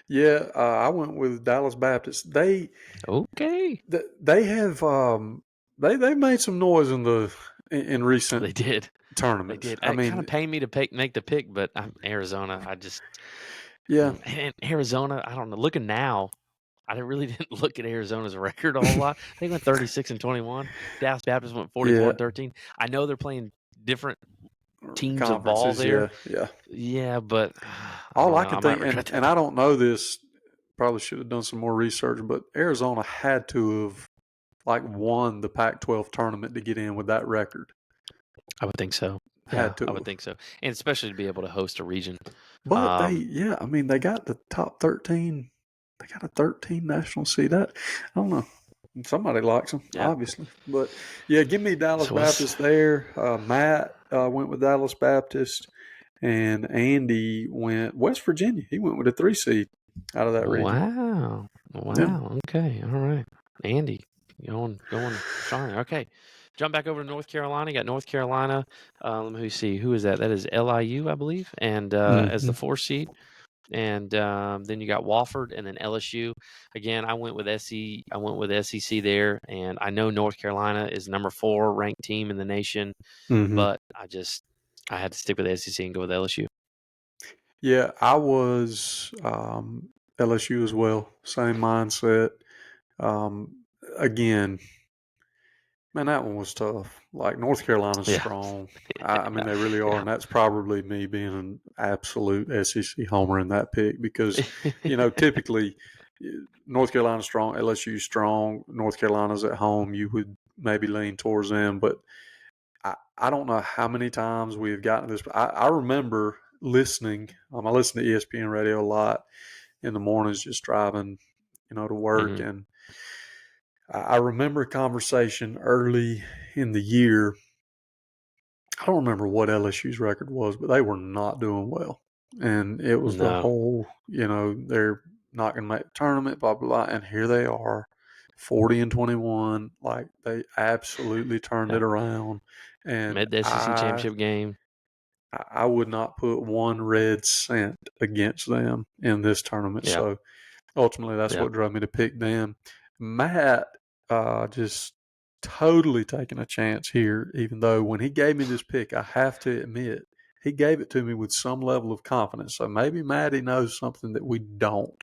Yeah, I went with Dallas Baptist. Okay, They have they made some noise in recent they did. They tournaments. did. I It kind of mean, pained me to make the pick, but I'm Arizona. I just yeah, and Arizona. I don't know. Looking now, really didn't look at Arizona's record a whole lot. They went 36-21. Dallas Baptist went 44 yeah. and 13. I know they're playing different teams of ball Conferences, there. yeah, yeah. Yeah, but I All don't I know. can I might think, regret and that. I don't know this. Probably should have done some more research, but Arizona had to have like won the Pac-12 tournament to get in with that record. I would think so. Yeah, Had to I would have. think so, and especially to be able to host a region. But Um, I mean, they got the top 13. They got a 13 national seed. I don't know. Somebody likes them, yeah. obviously. But yeah, give me Dallas So it's Baptist there. Matt went with Dallas Baptist, and Andy went West Virginia. He went with a 3 seed out of that region. wow, Yeah. wow. Okay, all right. Andy, going strong. Okay, jump back over to North Carolina. You got North Carolina. Let me see. Who is that? That is LIU, I believe, and as the Mm-hmm. 4 seed. And then you got Wofford and then LSU. Again, I went with SE. I went with SEC there, and I know North Carolina is number 4 ranked team in the nation, Mm-hmm. but I had to stick with SEC and go with LSU. Yeah, I was LSU as well. Same mindset. Um, Again, man, that one was tough. Like North Carolina's Yeah, strong. I mean, they really are, and that's probably me being an absolute SEC homer in that pick because, typically North Carolina's strong, LSU's strong. North Carolina's at home. You would maybe lean towards them, but I don't know how many times we've gotten this. I remember listening. I listen to ESPN radio a lot in the mornings, just driving, to work, hmm and I remember a conversation early in the year. I don't remember what LSU's record was, but they were not doing well. And it was the No, whole, they're not going to make the tournament, blah, blah, blah. And here they are, 40-21. Like they absolutely turned yeah, it around. And made the SEC I championship game. would not put one red cent against them in this tournament. Yeah, So ultimately, that's yeah, what drove me to pick them. Matt just totally taking a chance here, even though when he gave me this pick, I have to admit, he gave it to me with some level of confidence. So maybe Matty knows something that we don't.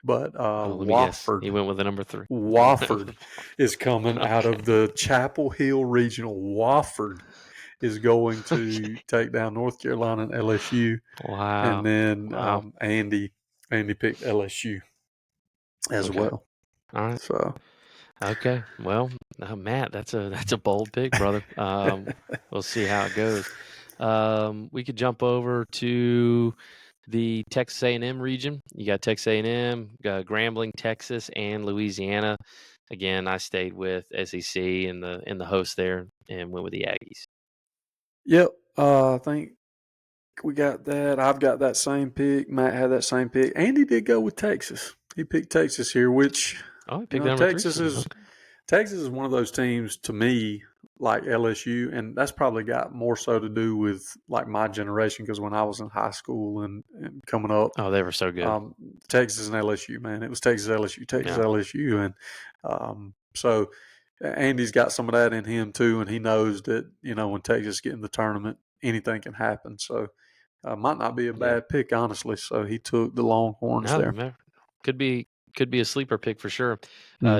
But Oh, let me guess. He went with the number 3. Wofford is coming out Okay. of the Chapel Hill Regional. Wofford is going to take down North Carolina and LSU. And Wow. then Wow. Andy picked LSU as Okay. well. All right. So Okay. Well, Matt, that's a bold pick, brother. We'll see how it goes. We could jump over to the Texas A&M region. You got Texas A&M, Grambling, Texas, and Louisiana. Again, I stayed with SEC in the host there and went with the Aggies. yep, I think we got that. I've got that same pick. Matt had that same pick. Andy did go with Texas. He picked Texas here, which Oh, I picked the number 3 seed. Okay. Texas is one of those teams to me, like LSU, and that's probably got more so to do with like my generation because when I was in high school and coming up, Oh, they were so good. Texas and LSU, man, it was Texas LSU, Texas Yeah. LSU, and so Andy's got some of that in him too, and he knows that when Texas get in the tournament, anything can happen. So might not be a Yeah. bad pick, honestly. So he took the Longhorns No, there. man. Could be could be a sleeper pick for sure.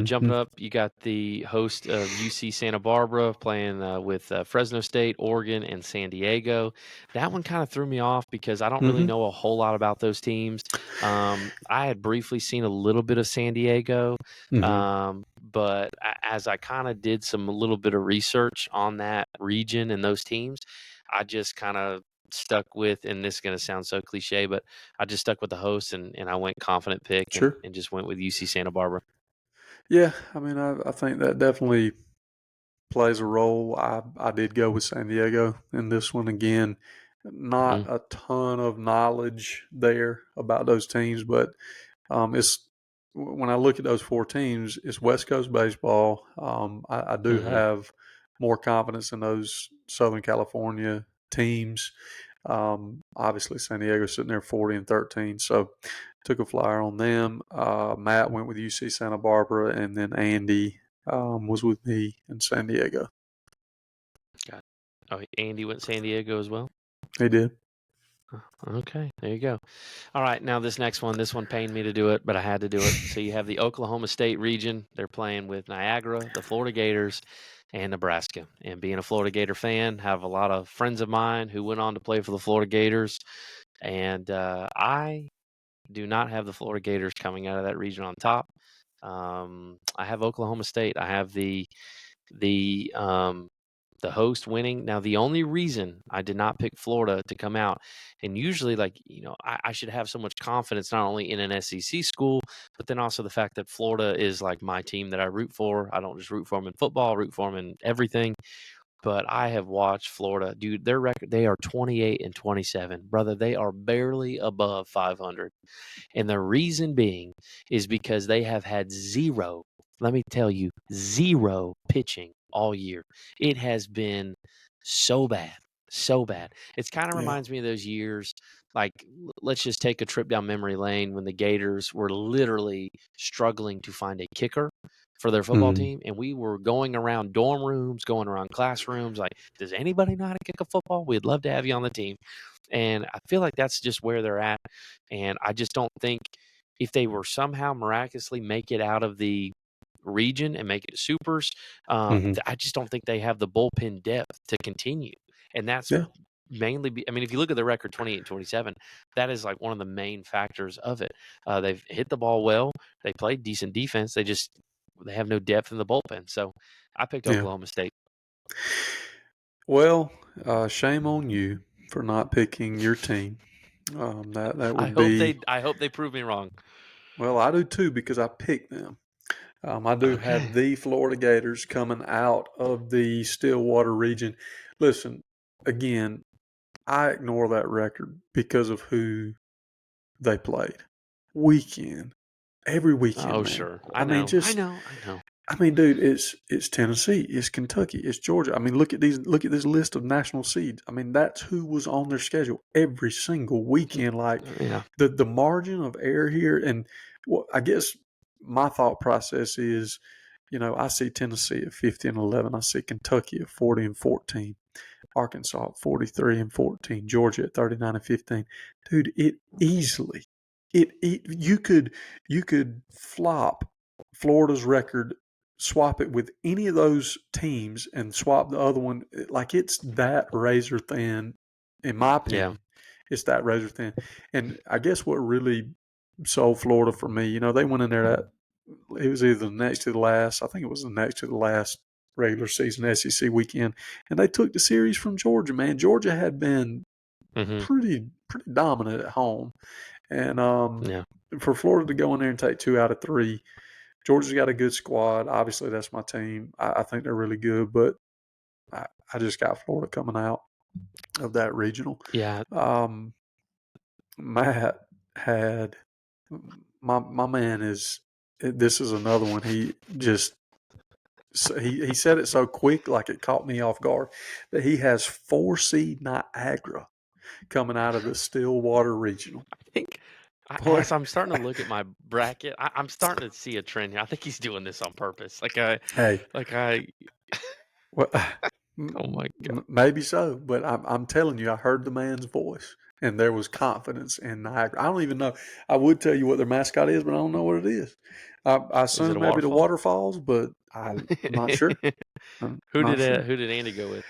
Jumping Mhm. up, you got the host of UC Santa Barbara playing with Fresno State, Oregon, and San Diego. That one kind of threw me off because I don't really Mhm. know a whole lot about those teams. I had briefly seen a little bit of San Diego, Mhm. but as I kind of did a little bit of research on that region and those teams, I just kind of stuck with, and this is going to sound so cliche, but I just stuck with the host and I went confident pick and, Sure. and just went with UC Santa Barbara. Yeah, I mean, I think that definitely plays a role. I did go with San Diego in this one again. Not Mm, a ton of knowledge there about those teams, but it's when I look at those four teams, it's West Coast baseball. I do hmm have more confidence in those Southern California teams. Obviously, San Diego's sitting there 40-13, so took a flyer on them. Matt went with UC Santa Barbara, and then Andy was with me in San Diego. Got it. Oh, Andy went San Diego as well. He did. Okay, there you go. All right, now this one pained me to do it, but I had to do it. So you have the Oklahoma State region. They're playing with Niagara, the Florida Gators, and Nebraska. And being a Florida Gator fan, have a lot of friends of mine who went on to play for the Florida Gators, and I do not have the Florida Gators coming out of that region on top. I have Oklahoma State. I have the um, the host winning. Now, the only reason I did not pick Florida to come out, and usually, I should have so much confidence not only in an SEC school, but then also the fact that Florida is like my team that I root for. I don't just root for them in football, I root for them in everything. But I have watched Florida, dude. Their record, they are 28-27, brother. They are barely above 500. And the reason being is because they have had zero, let me tell you, zero pitching all year. It has been so bad, so bad. It kind of Yeah. reminds me of those years. Like, let's just take a trip down memory lane when the Gators were literally struggling to find a kicker for their football Mm. team. And we were going around dorm rooms, going around classrooms, like, does anybody know how to kick a football? We'd love to have you on the team. And I feel like that's just where they're at. And I just don't think if they were somehow miraculously make it out of the region and make it to supers, Hmm. I just don't think they have the bullpen depth to continue. And that's Yeah. mainly, I mean, if you look at the record 28-27, that is like one of the main factors of it. They've hit the ball well. They played decent defense. They have no depth in the bullpen. So I picked Yeah. Oklahoma State. Well, shame on you for not picking your team. That would be I hope they prove me wrong. well. I do too because I picked them. I do have Okay. the Florida Gators coming out of the Stillwater region. Listen, again, I ignore that record because of who they played. Weekend, every weekend, Oh, man. sure. I mean, I just know. I know. I mean, dude, it's Tennessee, it's Kentucky, it's Georgia. I mean, look at this list of national seeds. I mean, that's who was on their schedule every single weekend. Like Yeah. the margin of error here, and well, I guess my thought process is, I see Tennessee at 50-11, I see Kentucky at 40-14, Arkansas at 43-14, Georgia at 39-15. Dude, you could flop Florida's record, swap it with any of those teams, and swap the other one. Like it's that razor thin, in my Yeah. opinion. It's that razor thin, and I guess what really sold Florida for me, they went in there that it was either the next to the last. I think it was the next to the last regular season SEC weekend, and they took the series from Georgia. Man, Georgia had been hmm pretty dominant at home, and Yeah. for Florida to go in there and take 2 out of 3, Georgia's got a good squad. Obviously, that's my team. I think they're really good, but I just got Florida coming out of that regional. Yeah. Um, Matt had my man is. This is another one. He just he said it so quick, like it caught me off guard. That he has 4 seed Niagara coming out of the Stillwater Regional. I think Boy, as I'm starting to look at my bracket, I'm starting to see a trend here. I think he's doing this on purpose. hey, Like I, well, oh my God. maybe so, but I'm telling you, I heard the man's voice. and there was confidence in Niagara. I don't even know. I would tell you what their mascot is, but I don't know what it is. I Is it assume a maybe the waterfall? waterfalls, but I'm not sure. I'm not sure. Who did Andy go with?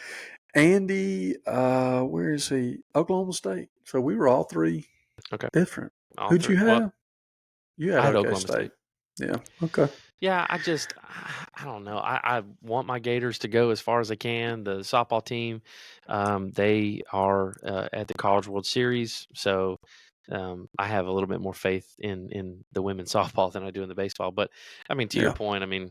Andy, where is he? Oklahoma State. So we were all three Okay, different. all Who'd three. you Well, have? You I had had OK Oklahoma State. State. Yeah. Okay. Yeah, I don't know. I want my Gators to go as far as they can. The softball team, they are at the College World Series, so I have a little bit more faith in the women's softball than I do in the baseball. But I mean, to your Yeah. point, I mean,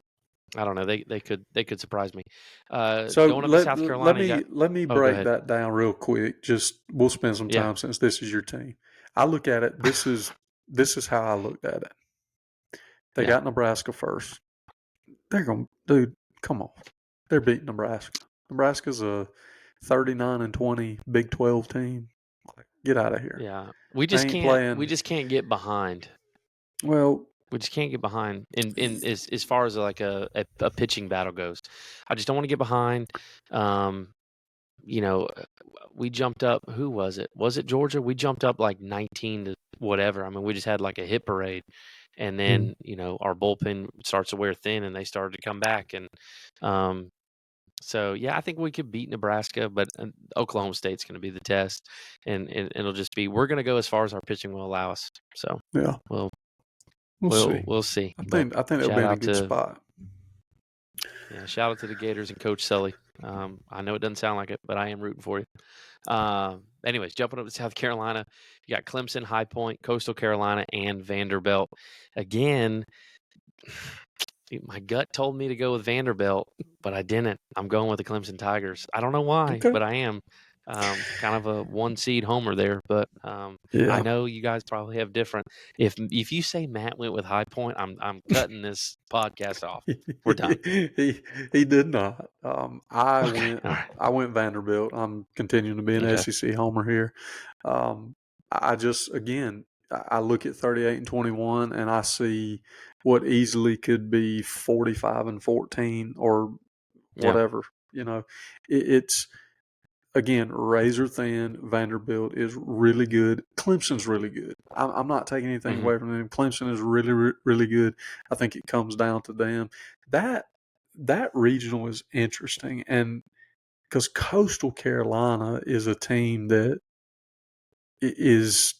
I don't know. They could surprise me. So Going up to South Carolina, you got. let me Oh, go break ahead. that down real quick. Just we'll spend some Yeah, time since this is your team. I look at it. This is how I looked at it. They yeah, got Nebraska first. They're going, dude. Come on, they're beating Nebraska. Nebraska's a 39-20 Big 12 team. Get out of here. yeah. They ain't We playing. just can't get behind. Well, We just can't get behind in as far as like a pitching battle goes. I just don't want to get behind. Um, you know, we jumped up. Who was it? Was it Georgia? We jumped up like 19 to whatever. I mean, we just had like a hit parade, and then our bullpen starts to wear thin, and they started to come back. And um, so yeah, I think we could beat Nebraska, but Oklahoma State's going to be the test, and it'll just be we're going to go as far as our pitching will allow us. So yeah, we'll we'll see. we'll see. I But think they'll be shout in a out good to spot. shout out to the Gators and Coach Sully. I know it doesn't sound like it, but I am rooting for you. Anyways, jumping up to South Carolina, you got Clemson, High Point, Coastal Carolina, and Vanderbilt. Again, my gut told me to go with Vanderbilt, but I didn't. I'm going with the Clemson Tigers. I don't know why, Okay. but I am. Kind of a one seed homer there, but I Yeah. know you guys probably have different. If you say Matt went with High Point, I'm cutting this podcast off. We're done. he did not. Okay, all right, I went Vanderbilt. I'm continuing to be an okay, SEC homer here. I just again I look at 38-21 and I see what easily could be 45-14 or yeah, whatever. It's again, razor thin. Vanderbilt is really good. Clemson's really good. I'm not taking anything hmm away from them. Clemson is really, really good. I think it comes down to them. That regional is interesting, and because Coastal Carolina is a team that is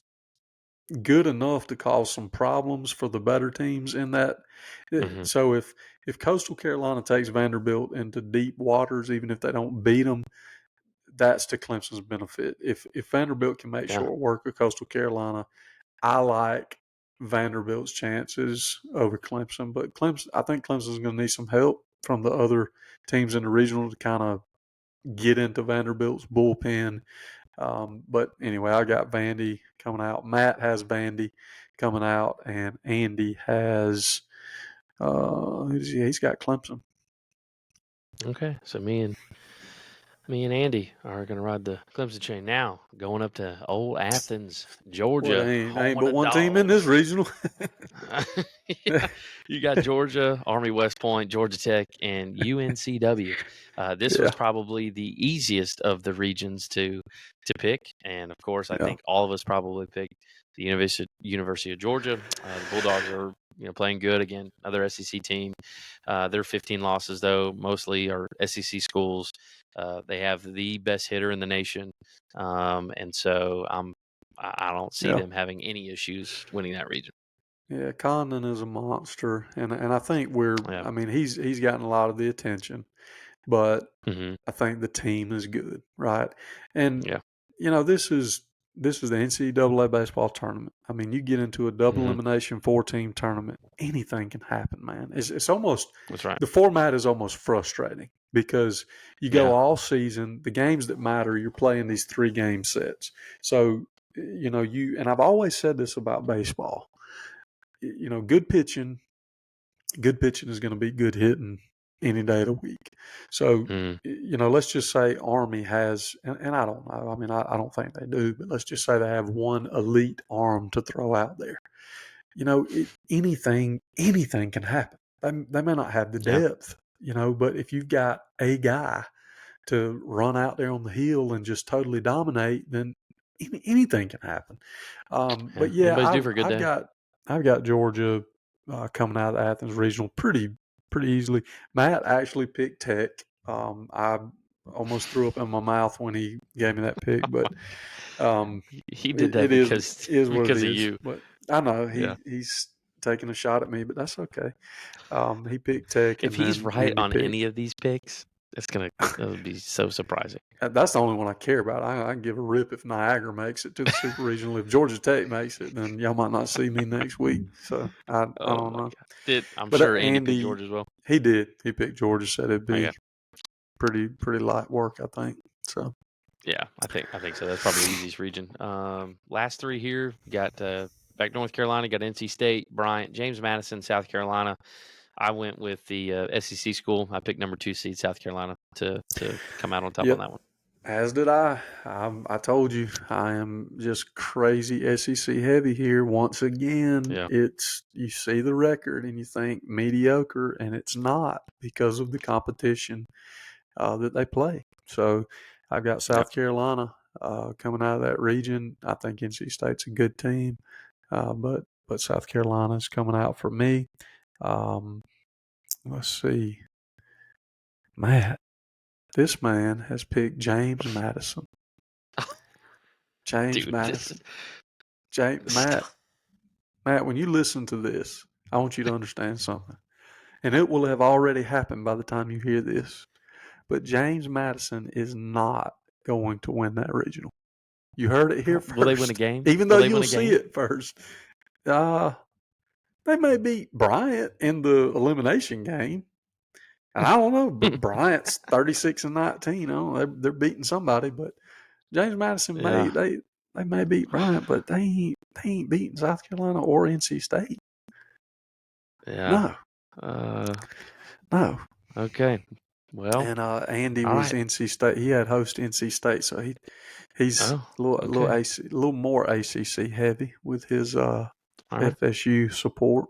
good enough to cause some problems for the better teams in that. hmm So if Coastal Carolina takes Vanderbilt into deep waters, even if they don't beat them, that's to Clemson's benefit. If Vanderbilt can make yeah, short work of Coastal Carolina, I like Vanderbilt's chances over Clemson. But I think Clemson's going to need some help from the other teams in the regional to kind of get into Vanderbilt's bullpen. But anyway, I got Vandy coming out. Matt has Vandy coming out, and Andy has he's got Clemson. okay. So me and Andy are going to ride the Clemson train now, going up to Old Athens, Boy, Georgia, they home ain't of but the one team in this Dogs. regional. Yeah, you got Georgia, Army West Point, Georgia Tech, and UNCW. This was Yeah, probably the easiest of the regions to pick, and of course, I yeah, think all of us probably picked the University of Georgia. The Bulldogs are playing good again, another SEC team. Their 15 losses though mostly are SEC schools. They have the best hitter in the nation, and so I don't see yeah. them having any issues winning that region. Yeah, Condon is a monster, and I think Yeah. I mean, he's gotten a lot of the attention, but hmm I think the team is good, right? And Yeah. this is the NCAA baseball tournament. I mean, you get into a double hmm elimination 4-team tournament, anything can happen, man. It's almost That's right. the format is almost frustrating because you go Yeah. all season. The games that matter, you're playing these 3-game sets. So and I've always said this about baseball. Good pitching is going to be good hitting any day of the week. So, Mm. let's just say Army has, and I don't know. I mean, I don't think they do, but let's just say they have one elite arm to throw out there. Anything can happen. They may not have the Yeah. depth, but if you've got a guy to run out there on the hill and just totally dominate, then anything can happen. Yeah, But yeah, anybody's due for a good day. I've got Georgia coming out of the Athens Regional pretty easily. Matt actually picked Tech. I almost threw up in my mouth when he gave me that pick, but He did that it because is what it because of is. you. But I know Yeah. he's taking a shot at me, but that's okay. He picked Tech, If and he's then right Andy on picked. any of these picks, that would be so surprising. That's the only one I care about. I can give a rip if Niagara makes it to the Super Regional. If Georgia Tech makes it, then y'all might not see me next week. So I Oh don't my know. God! I'm But sure Andy picked Andy, Georgia as well. he did. He picked Georgia. Said it'd Okay. be pretty light work, I think. So Yeah, I think so. That's probably the easiest region. Last three here got back North Carolina, got NC State, Bryant, James Madison, South Carolina. I went with the SEC school. I picked number 2 seed South Carolina to come out on top on yep. that one. As did I. I told you I am just crazy SEC heavy here. Once again, Yeah, it's you see the record and you think mediocre, and it's not because of the competition that they play. So I've got yep. South Carolina coming out of that region. I think NC State's a good team, but South Carolina's coming out for me. Um, let's see, Matt. This man has picked James Madison. James Dude, this Madison. Matt, when you listen to this, I want you to understand something. And it will have already happened by the time you hear this. But James Madison is not going to win that regional. You heard it here will they win a first, game? even though Will they win you'll a see game? it first. They may beat Bryant in the elimination game. And I don't know, Bryant's 36-19. I don't know, they're beating somebody, but James Madison Yeah, they may beat Bryant, but they ain't beating South Carolina or NC State. yeah. No, Uh, no. okay. Well, And Andy all was right. NC State. He had host NC State, so he's Oh, a okay. little more ACC heavy with his All right. FSU support.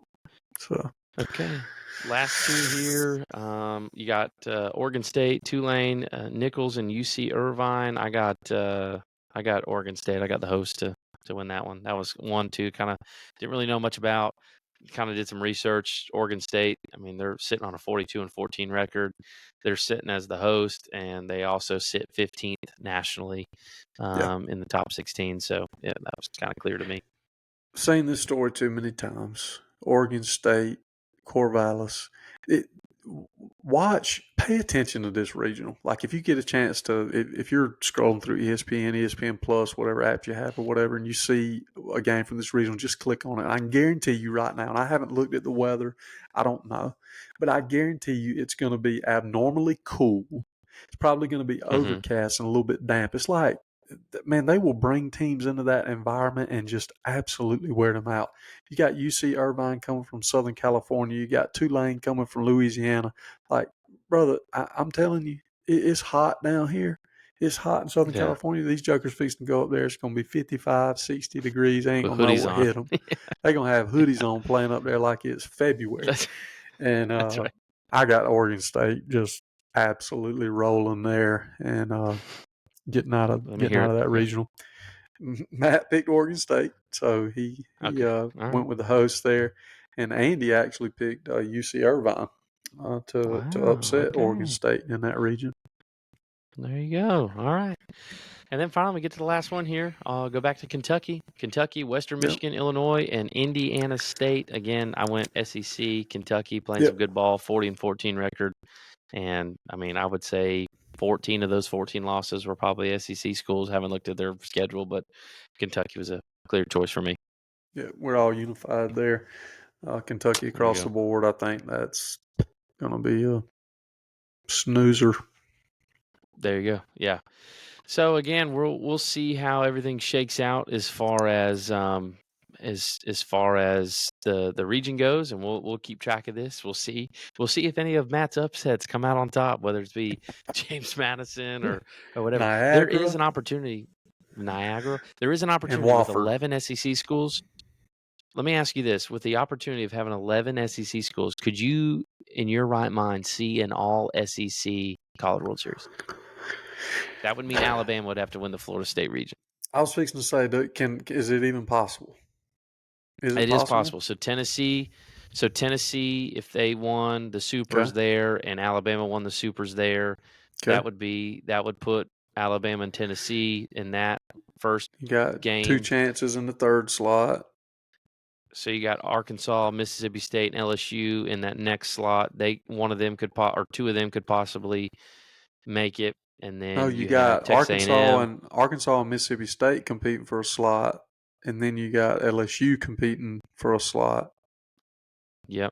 So Okay. Last two here. You got Oregon State, Tulane, Nichols, and UC Irvine. I got Oregon State. I got the host to win that one. That was 1-2. Kind of didn't really know much about. Kind of did some research. Oregon State. I mean, they're sitting on a 42-14 record. They're sitting as the host, and they also sit 15th nationally yeah, in the top 16. So yeah, that was kind of clear to me. seen this story too many times. Oregon State, Corvallis. Pay attention to this regional. Like if you get a chance to, if you're scrolling through ESPN, ESPN Plus, whatever app you have or whatever, and you see a game from this regional, just click on it. I can guarantee you right now, and I haven't looked at the weather, I don't know, but I guarantee you it's going to be abnormally cool. It's probably going to be Mm-hmm. overcast and a little bit damp. It's like, man, they will bring teams into that environment and just absolutely wear them out. You got UC Irvine coming from Southern California. You got Tulane coming from Louisiana. Like, brother, I'm telling you, it's hot down here. It's hot in Southern Yeah. California. These jokers fixing to go up there. It's going to be 55, 60 degrees. They ain't With going to know hoodies what on. hit them. They're going to have hoodies on playing up there like it's February. That's, And that's right. I got Oregon State just absolutely rolling there and getting out of Let me hear it. that Okay. regional. Matt picked Oregon State, so he Okay. All right. went with the host there, and Andy actually picked UC Irvine to Wow. upset Oregon Okay. State in that region. There you go. All right. And then finally, we get to the last one here. I'll go back to Kentucky. Kentucky, Western Yep, Michigan, Illinois, and Indiana State. Again, I went SEC, Kentucky, playing some yep. good ball, 40-14 record. And, I mean, I would say 14 of those 14 losses were probably SEC schools. Haven't looked at their schedule, but Kentucky was a clear choice for me. Yeah, we're all unified there. Kentucky There you across the go. board. I think that's going to be a snoozer. There you go. Yeah. So again, we'll see how everything shakes out as far as as far as the region goes, and we'll keep track of this. We'll see if any of Matt's upsets come out on top, whether it's be James Madison or whatever. There is Niagara an opportunity, Niagara. There is an and opportunity with Wofford. 11 SEC schools. Let me ask you this: with the opportunity of having 11 SEC schools, could you, in your right mind, see an all SEC College World Series? That would mean Alabama would have to win the Florida State region. I was fixing to say, is it even possible? Is it It is possible? possible. So Tennessee, if they won the Supers Okay. there and Alabama won the Supers there, Okay. that would put Alabama and Tennessee in that first You got two game. chances in the third slot. So you got Arkansas, Mississippi State, and LSU in that next slot. One of them or two of them could possibly make it, and No, then you you have got Texas A&M. Arkansas and Mississippi State competing for a slot, and then you got LSU competing for a slot, Yep.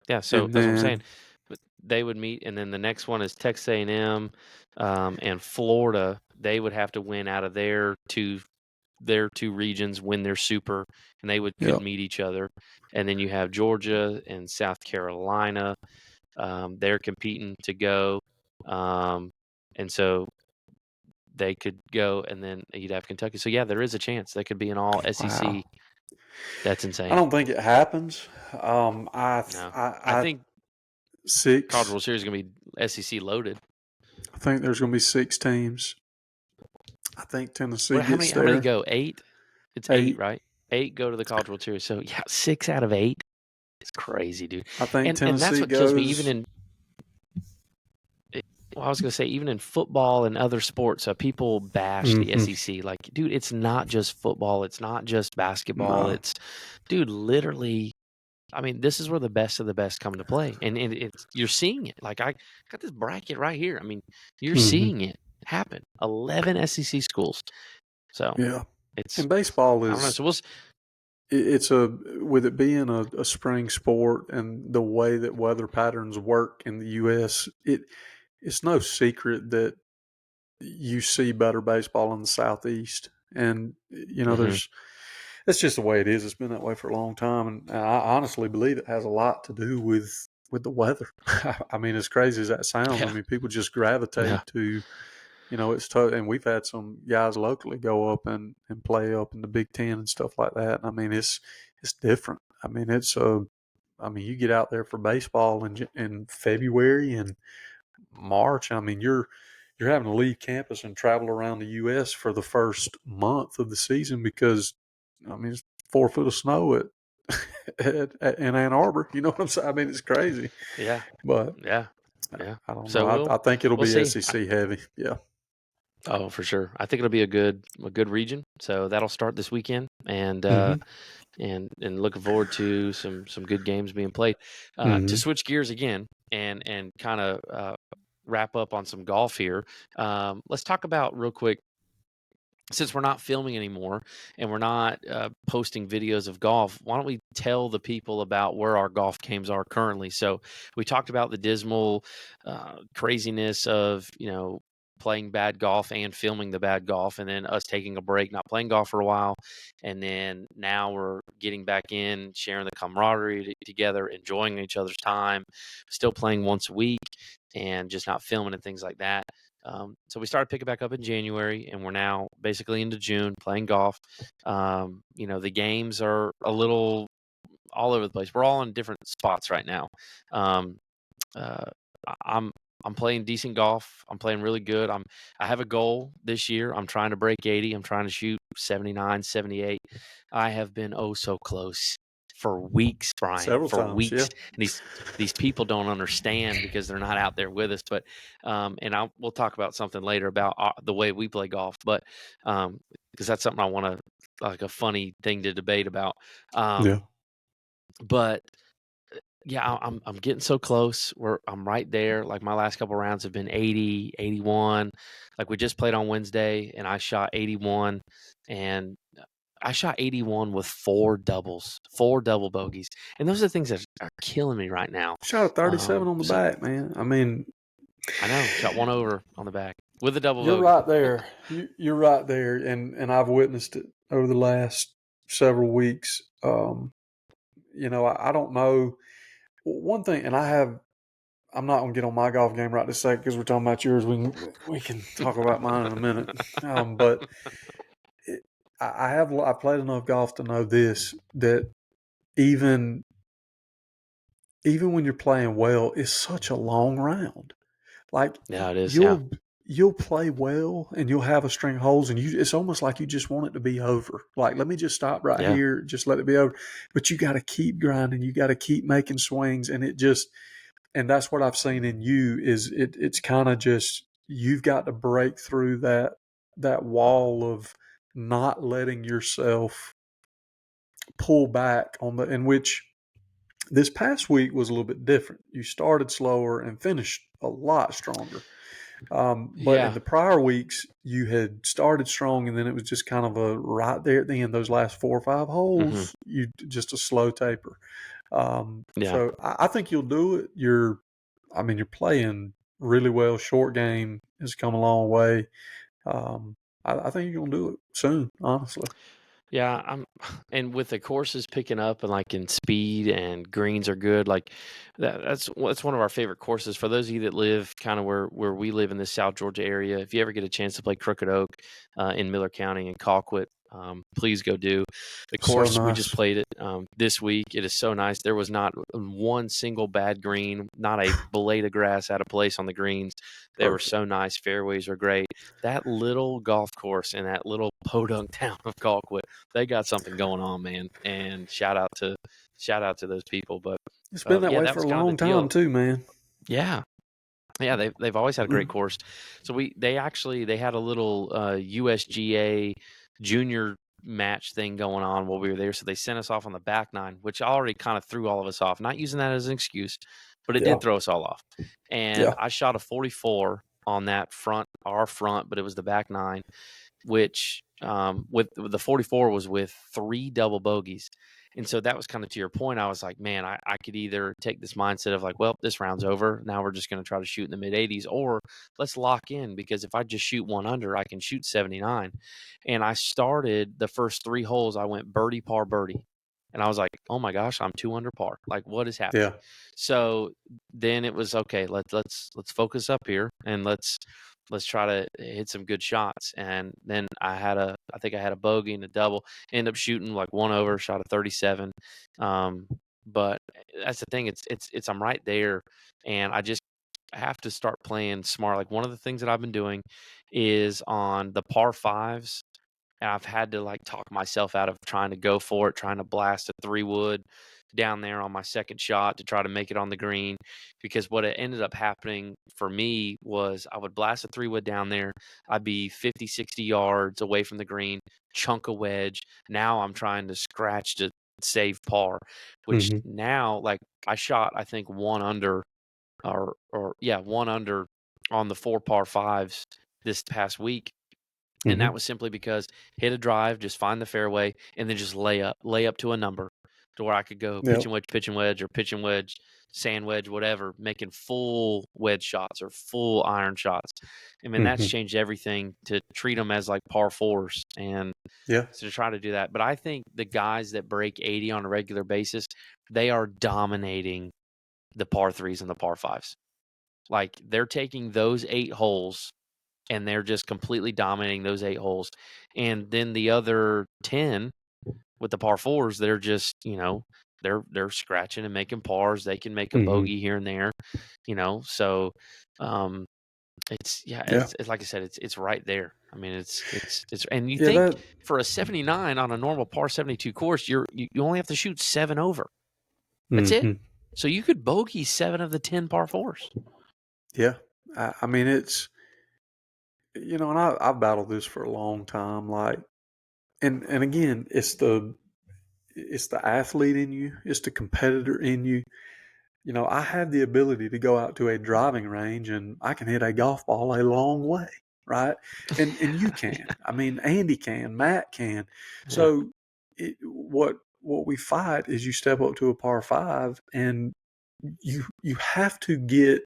Yeah. So and that's what I'm saying. then But they would meet, and then the next one is Texas A&M and Florida. They would have to win out of their two regions, win their super, and they could yeah, meet each other. And then you have Georgia and South Carolina. They're competing to go, and so they could go, and then you'd have Kentucky. So yeah, there is a chance that could be an all wow. SEC. That's I insane. don't think it happens. No, I I think College six. World Series is going to be SEC loaded. I think there's going to be 6 teams. I think Tennessee How gets How many there. go? 8. It's 8, 8. right? 8 go to the College World Series. So yeah, 6 out of 8. It's crazy, dude. I think And that's Tennessee what kills me. goes. Well, I was going to say, even in football and other sports, people bash the Mm-hmm. SEC. Like, dude, it's not just football. It's not just basketball. No. It's, dude, literally. I mean, this is where the best of the best come to play, and you're seeing it. Like, I got this bracket right here. I mean, you're Mm-hmm. seeing it happen. 11 SEC schools. So Yeah. it's, And baseball I don't know. is So we'll. it's with it being a spring sport and the way that weather patterns work in the U.S. It's no secret that you see better baseball in the Southeast, and Mm-hmm. that's just the way it is. It's been that way for a long time, and I honestly believe it has a lot to do with the weather. I mean, as crazy as that sounds, I Yeah. mean, people just Yeah. gravitate to. It's tough, and we've had some guys locally go up and play up in the Big Ten and stuff like that. I mean, it's different. I mean, I mean, you get out there for baseball in February and March. I mean, you're having to leave campus and travel around the U.S. for the first month of the season because, I mean, it's 4 foot of snow in Ann Arbor. You know what I'm saying? I mean, it's crazy, Yeah. but Yeah. Yeah. I don't know. So I think it'll we'll be see. SEC heavy. Yeah. Oh, for sure. I think it'll be a good region. So that'll start this weekend, and Mm-hmm. looking forward to some good games being played. To Mm-hmm. switch gears again and kind of wrap up on some golf here. Let's talk about real quick, since we're not filming anymore and we're not posting videos of golf, why don't we tell the people about where our golf games are currently? So we talked about the dismal craziness of, playing bad golf and filming the bad golf, and then us taking a break, not playing golf for a while. And then now we're getting back in, sharing the camaraderie together, enjoying each other's time, still playing once a week and just not filming and things like that. So we started picking back up in January, and we're now basically into June playing golf. The games are a little all over the place. We're all in different spots right now. Um, uh, I'm I'm playing decent golf. I'm playing really good. I have a goal this year. I'm trying to break 80. I'm trying to shoot 79, 78. I have been oh so close for weeks, Brian, Several for times. Yeah. weeks. And these people don't understand because they're not out there with us. But we'll talk about something later about the way we play golf. But because that's something I want to, like, a funny thing to debate about. Yeah. But yeah, I'm getting so close. I'm right there. Like, my last couple rounds have been 80, 81. Like, we just played on Wednesday and I shot 81, and I shot 81 with four double bogeys. And those are the things that are killing me right now. Shot a 37 on the So back, man. I mean, I know, shot one over on the back with a double you're bogey. right there. You're right there, and I've witnessed it over the last several weeks. I don't know one thing, and I'm not gonna get on my golf game right this second because we're talking about yours. We can talk about mine in a minute. But it, I've played enough golf to know this, that even even when you're playing well, it's such a long round. Like Yeah, it is. Yeah. you'll you'll play well and you'll have a string of holes, and it's almost like you just want it to be over. Like, let me just stop right Yeah. here, just let it be over. But you got to keep grinding, you got to keep making swings, and that's what I've seen in you is it's kind of just you've got to break through that wall of not letting yourself pull back in which this past week was a little bit different. You started slower and finished a lot stronger. But in Yeah. the prior weeks, you had started strong, and then it was just kind of a right there at the end. Those last 4 or 5 Hmm. holes, you just a slow taper. Yeah. So I think you'll do it. You're playing really well. Short game has come a long way. I think you're gonna do it soon. Honestly, Yeah, and with the courses picking up and like in speed and greens are good, like that's one of our favorite courses. For those of you that live kind of where we live in the South Georgia area, if you ever get a chance to play Crooked Oak in Miller County and Colquitt, please go do the so course. We just nice. played it this week. It is so nice. There was not one single bad green, not a blade of grass out of place on the greens. They were Perfect. so nice. Fairways are great. That little golf course in that little podunk town of Colquitt, they got something going on, man. And shout out to those people. But It's been that yeah, way that for was a kind of the long time deal. too, man. Yeah. Yeah, they've always had a great course. So they had a little USGA junior match thing going on while we were there. So they sent us off on the back nine, which already kind of threw all of us off. Not using that as an excuse, but it Yeah, did throw us all off. And yeah. I shot a 44 on that our front, but it was the back nine, which with the 44 was with 3 double bogeys. And so that was kind of to your point. I was like, man, I could either take this mindset of like, well, this round's over. Now we're just going to try to shoot in the mid 80s, or let's lock in, because if I just shoot 1 under, I can shoot 79. And I started the first 3 holes, I went birdie, par, birdie. And I was like, oh my gosh, I'm 2 under par. Like, what is happening? Yeah. So then it was okay. Let's focus up here and let's try to hit some good shots. And then I think I had a bogey and a double. End up shooting like 1 over, shot a 37. But that's the thing. It's I'm right there, and I have to start playing smart. Like, one of the things that I've been doing is on the par fives, and I've had to like talk myself out of trying to go for it, trying to blast a 3-wood down there on my second shot to try to make it on the green. Because what it ended up happening for me was I would blast a 3-wood down there. I'd be 50, 60 yards away from the green, chunk a wedge. Now I'm trying to scratch to save par, which Hmm. now, like, I shot, I think, 1 under, or yeah, 1 under on the 4 par fives this past week. And that Hmm. was simply because hit a drive, just find the fairway, and then just lay up to a number to where I could go Yep. pitch and wedge, or pitch and wedge, sand wedge, whatever, making full wedge shots or full iron shots. I mean, that's Hmm. changed everything to treat them as like par fours, and Yeah. so to try to do that. But I think the guys that break 80 on a regular basis, they are dominating the par threes and the par fives. Like, they're taking those 8 holes and they're just completely dominating those 8 holes. And then the other 10 with the par fours, they're just, they're scratching and making pars. They can make a Hmm. bogey here and there, So um Yeah. it's like I said, it's right there. I mean, and you Yeah. think That. for a 79 on a normal par 72 course, you only have to shoot 7 over. That's it. Hmm. So you could bogey 7 of the 10 par fours. Yeah. I mean, it's and I've battled this for a long time. Like, and again, it's the athlete in you, it's the competitor in you. I have the ability to go out to a driving range and I can hit a golf ball a long way, right? And you can. I mean, Andy can, Matt can. Yeah. So what we fight is you step up to a par five and you have to get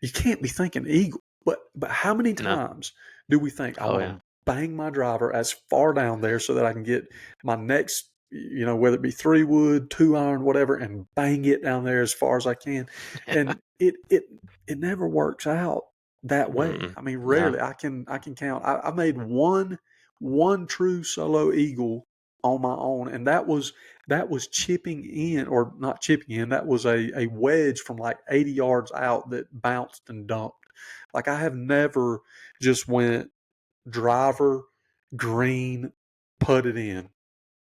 you can't be thinking eagle. But how many No. times do we think I Oh want yeah. to bang my driver as far down there so that I can get my next, whether it be 3-wood, 2-iron, whatever, and bang it down there as far as I can. And it never works out that way. Mm-mm. I mean, No. rarely. I can count. I made one true solo eagle on my own, and that was chipping in, or not chipping in. That was a wedge from like 80 yards out that bounced and dumped. Like I have never just went driver, green, put it in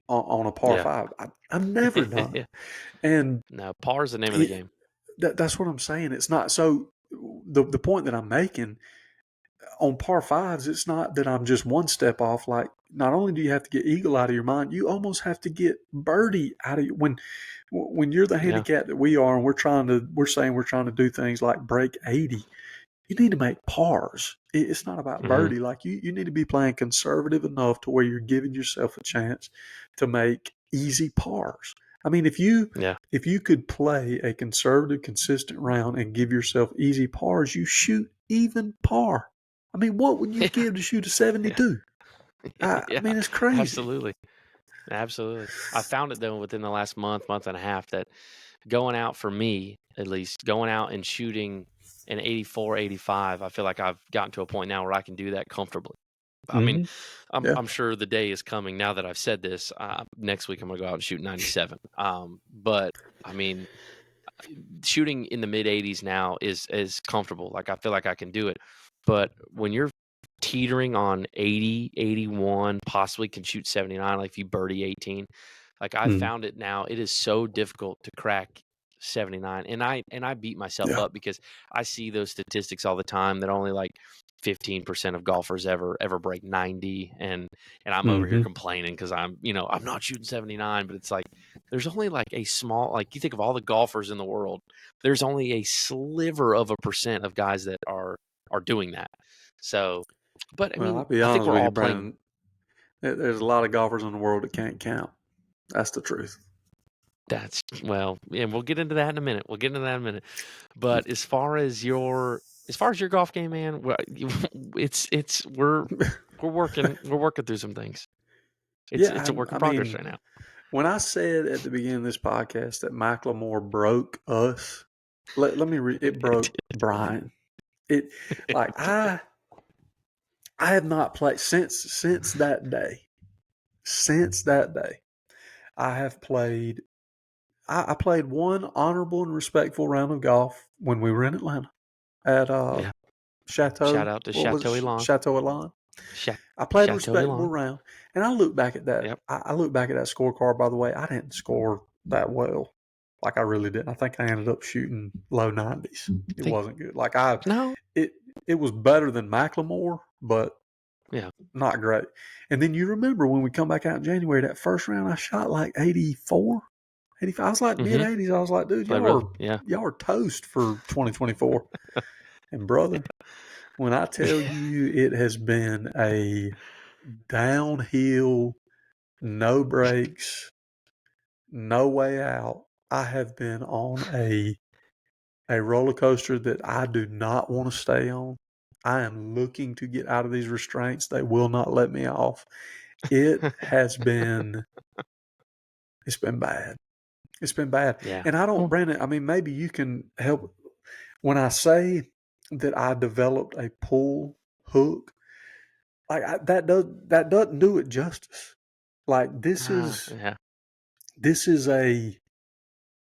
on a par Yeah. five. I've never done it. And No, par's the name of the it, game. that's what I'm saying. It's not so. The point that I'm making on par fives, it's not that I'm just one step off. Like, not only do you have to get eagle out of your mind, you almost have to get birdie out of you. When you're the Yeah. handicap that we are, and we're saying we're trying to do things like break 80. You need to make pars. It's not about Mm-hmm. birdie. Like you need to be playing conservative enough to where you're giving yourself a chance to make easy pars. I mean, Yeah. if you could play a conservative, consistent round and give yourself easy pars, you shoot even par. I mean, what would you Yeah. give to shoot a Yeah. 72? I Yeah. mean, it's crazy. Absolutely. Absolutely. I found it though within the last month and a half that going out for me, at least, going out and shooting an 84, 85, I feel like I've gotten to a point now where I can do that comfortably. I mean, Hmm. Yeah. I'm sure the day is coming now that I've said this. Next week I'm gonna go out and shoot 97. But I mean, shooting in the mid 80s now is comfortable. Like I feel like I can do it. But when you're teetering on 80, 81, possibly can shoot 79, like if you birdie 18, like I Mm. found it now, it is so difficult to crack 79. And I beat myself Yeah. up because I see those statistics all the time that only like 15% of golfers ever break 90, and I'm over here Hmm. complaining because I'm not shooting 79, but it's like there's only like a small, like you think of all the golfers in the world, there's only a sliver of a percent of guys that are doing that. So, but I Well, mean, I'll be I think honest we're with you, all playing. Brandon. There's a lot of golfers in the world that can't count. That's the truth. That's well, and we'll get into that in a minute. We'll get into that in a minute. But as far as your golf game, man, it's we're working through some things. It's Yeah, a work in I progress mean, right now. when I said at the beginning of this podcast that Macklemore broke us, let me read it broke Brian. It like I have not played since that day. Since that day, I have played. I played one honorable and respectful round of golf when we were in Atlanta at Yeah. Shout Chateau. out to What was Chateau it? Elan. Chateau Elan. Cha- I played a Chateau respectable Elan. round, and I look back at that. Yep. I look back at that scorecard. By the way, I didn't score that well. Like I really didn't. I think I ended up shooting low 90s. It Think wasn't good. no. It it was better than Macklemore, but Yeah. not great. And then you remember when we come back out in January, that first round I shot like 84, 85. I was like mid Mm-hmm. 80s. I was like, dude, Played real. Yeah. y'all are toast for 2024. And brother, when I tell you it has been a downhill, no brakes, no way out. I have been on a roller coaster that I do not want to stay on. I am looking to get out of these restraints. They will not let me off. It has been it's been bad. It's been bad. Yeah. And I don't, Well, Brandon, I mean maybe you can help when I say that I developed a pull hook, like that doesn't do it justice. Like yeah. this is a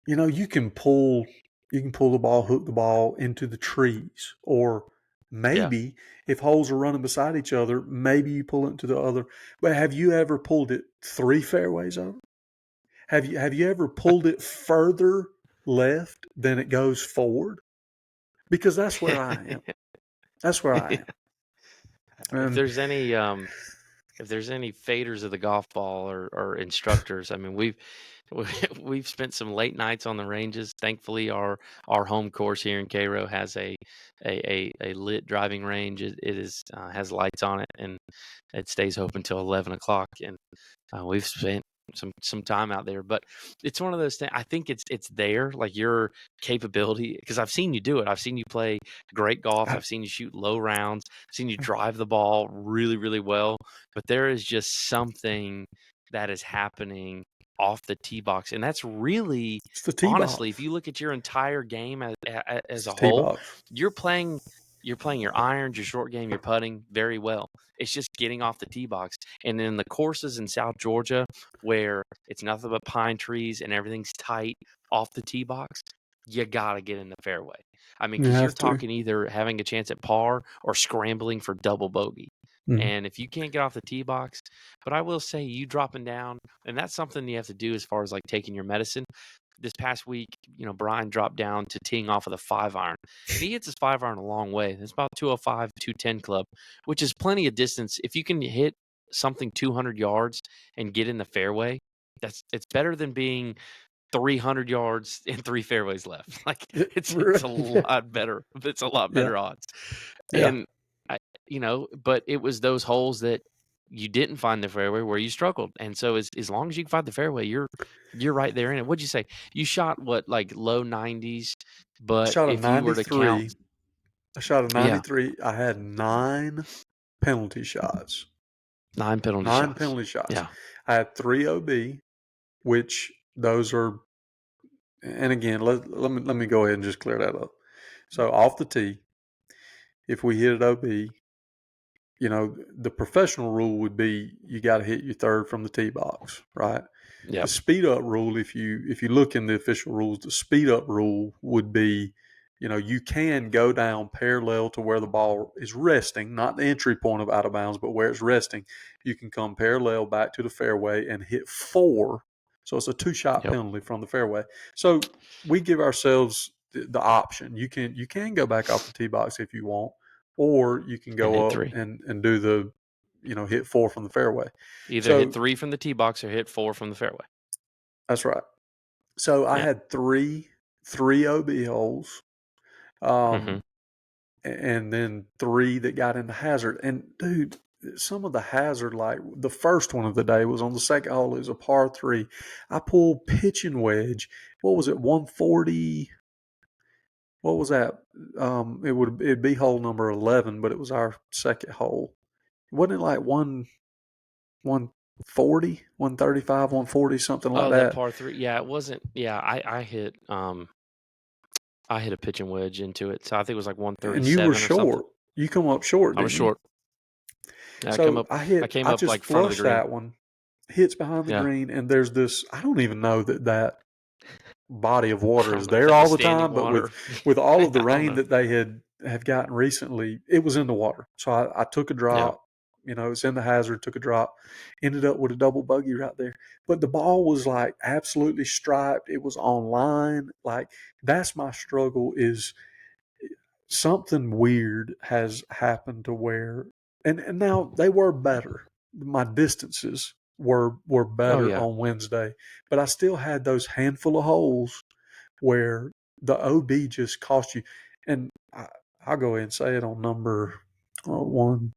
you can pull the ball, hook the ball into the trees, or Yeah. maybe if holes are running beside each other, maybe you pull it into the other. But have you ever pulled it 3 fairways over? Have you ever pulled it further left than it goes forward? Because that's where I am. That's where I am. if And there's any if there's any faders of the golf ball or instructors, I mean, we've spent some late nights on the ranges. Thankfully, our home course here in Cairo has a lit driving range. It is has lights on it, and it stays open till 11 o'clock. And we've spent some time out there, but it's one of those things. I think it's there, like your capability, because I've seen you do it. I've seen you play great golf. I, I've seen you shoot low rounds. I've seen you drive the ball really, really well. But there is just something that is happening off the tee box, and that's really, it's the tee honestly, if box. you look at your entire game as It's a the tee whole, box. you're playing. You're playing your irons, your short game, your putting very well. It's just getting off the tee box. And in the courses in South Georgia, where it's nothing but pine trees and everything's tight off the tee box, you got to get in the fairway. I mean, You because you're have to. talking either having a chance at par or scrambling for double bogey. Mhm. And if you can't get off the tee box, but I will say you dropping down, and that's something you have to do as far as like taking your medicine. This past week, Brian dropped down to teeing off with a 5-iron, and he hits his 5-iron a long way. It's about 205, 210 club, which is plenty of distance. If you can hit something 200 yards and get in the fairway, it's better than being 300 yards and 3 fairways left. Like it's a Yeah. lot better. It's a lot Yeah. better odds. Yeah. And but it was those holes that you didn't find the fairway where you struggled. And so as long as you can find the fairway, you're right there in it. What'd you say? You shot what, like low 90s, I but shot a if you were to count, 93. I shot a yeah, 93. I had 9 penalty shots. 9 penalty 9 shots. penalty shots. Yeah. I had 3 OB, which those are, and again, let me go ahead and just clear that up. So off the tee, if we hit it OB, the professional rule would be you got to hit your third from the tee box, right? Yeah. The speed up rule, if you look in the official rules, the speed up rule would be, you can go down parallel to where the ball is resting, not the entry point of out of bounds, but where it's resting. You can come parallel back to the fairway and hit 4. So it's a 2-shot Yep. penalty from the fairway. So we give ourselves the option. You can go back off the tee box if you want, or you can And hit go up 3. and do the, hit 4 from the fairway. Either hit So 3 from the tee box or hit 4 from the fairway. that's right. So I Yeah. had three OB holes, Mm-hmm. and then 3 that got into hazard. And dude, some of the hazard, like the first one of the day was on the second hole. It was a par 3. I pulled pitch and wedge. What was it? 140. What was that? It'd be hole number 11, but it was our second hole. Wasn't it like 140, 135, 140, something like Oh, that that? par 3. Yeah, it wasn't. Yeah, I hit a pitch and wedge into it. So I think it was like And you were 137 or something. short. You come up short, I was didn't you? short. Yeah, So I came I up just like front of the flushed green. that one, hits behind the Yeah. green, and there's this, I don't even know that body of I water don't is know if there that was all the standing time, but water. with all of the I don't rain know. that they have gotten recently, it was in the water. So I took a Yeah. drop, it's in the hazard, took a drop, ended up with a double bogey right there. But the ball was like absolutely striped. It was on line. Like, that's my struggle, is something weird has happened to where, and now they were better. My distances were Oh, better yeah. on Wednesday, but I still had those handful of holes where the OB just cost you. And I'll go ahead and say it on number 1,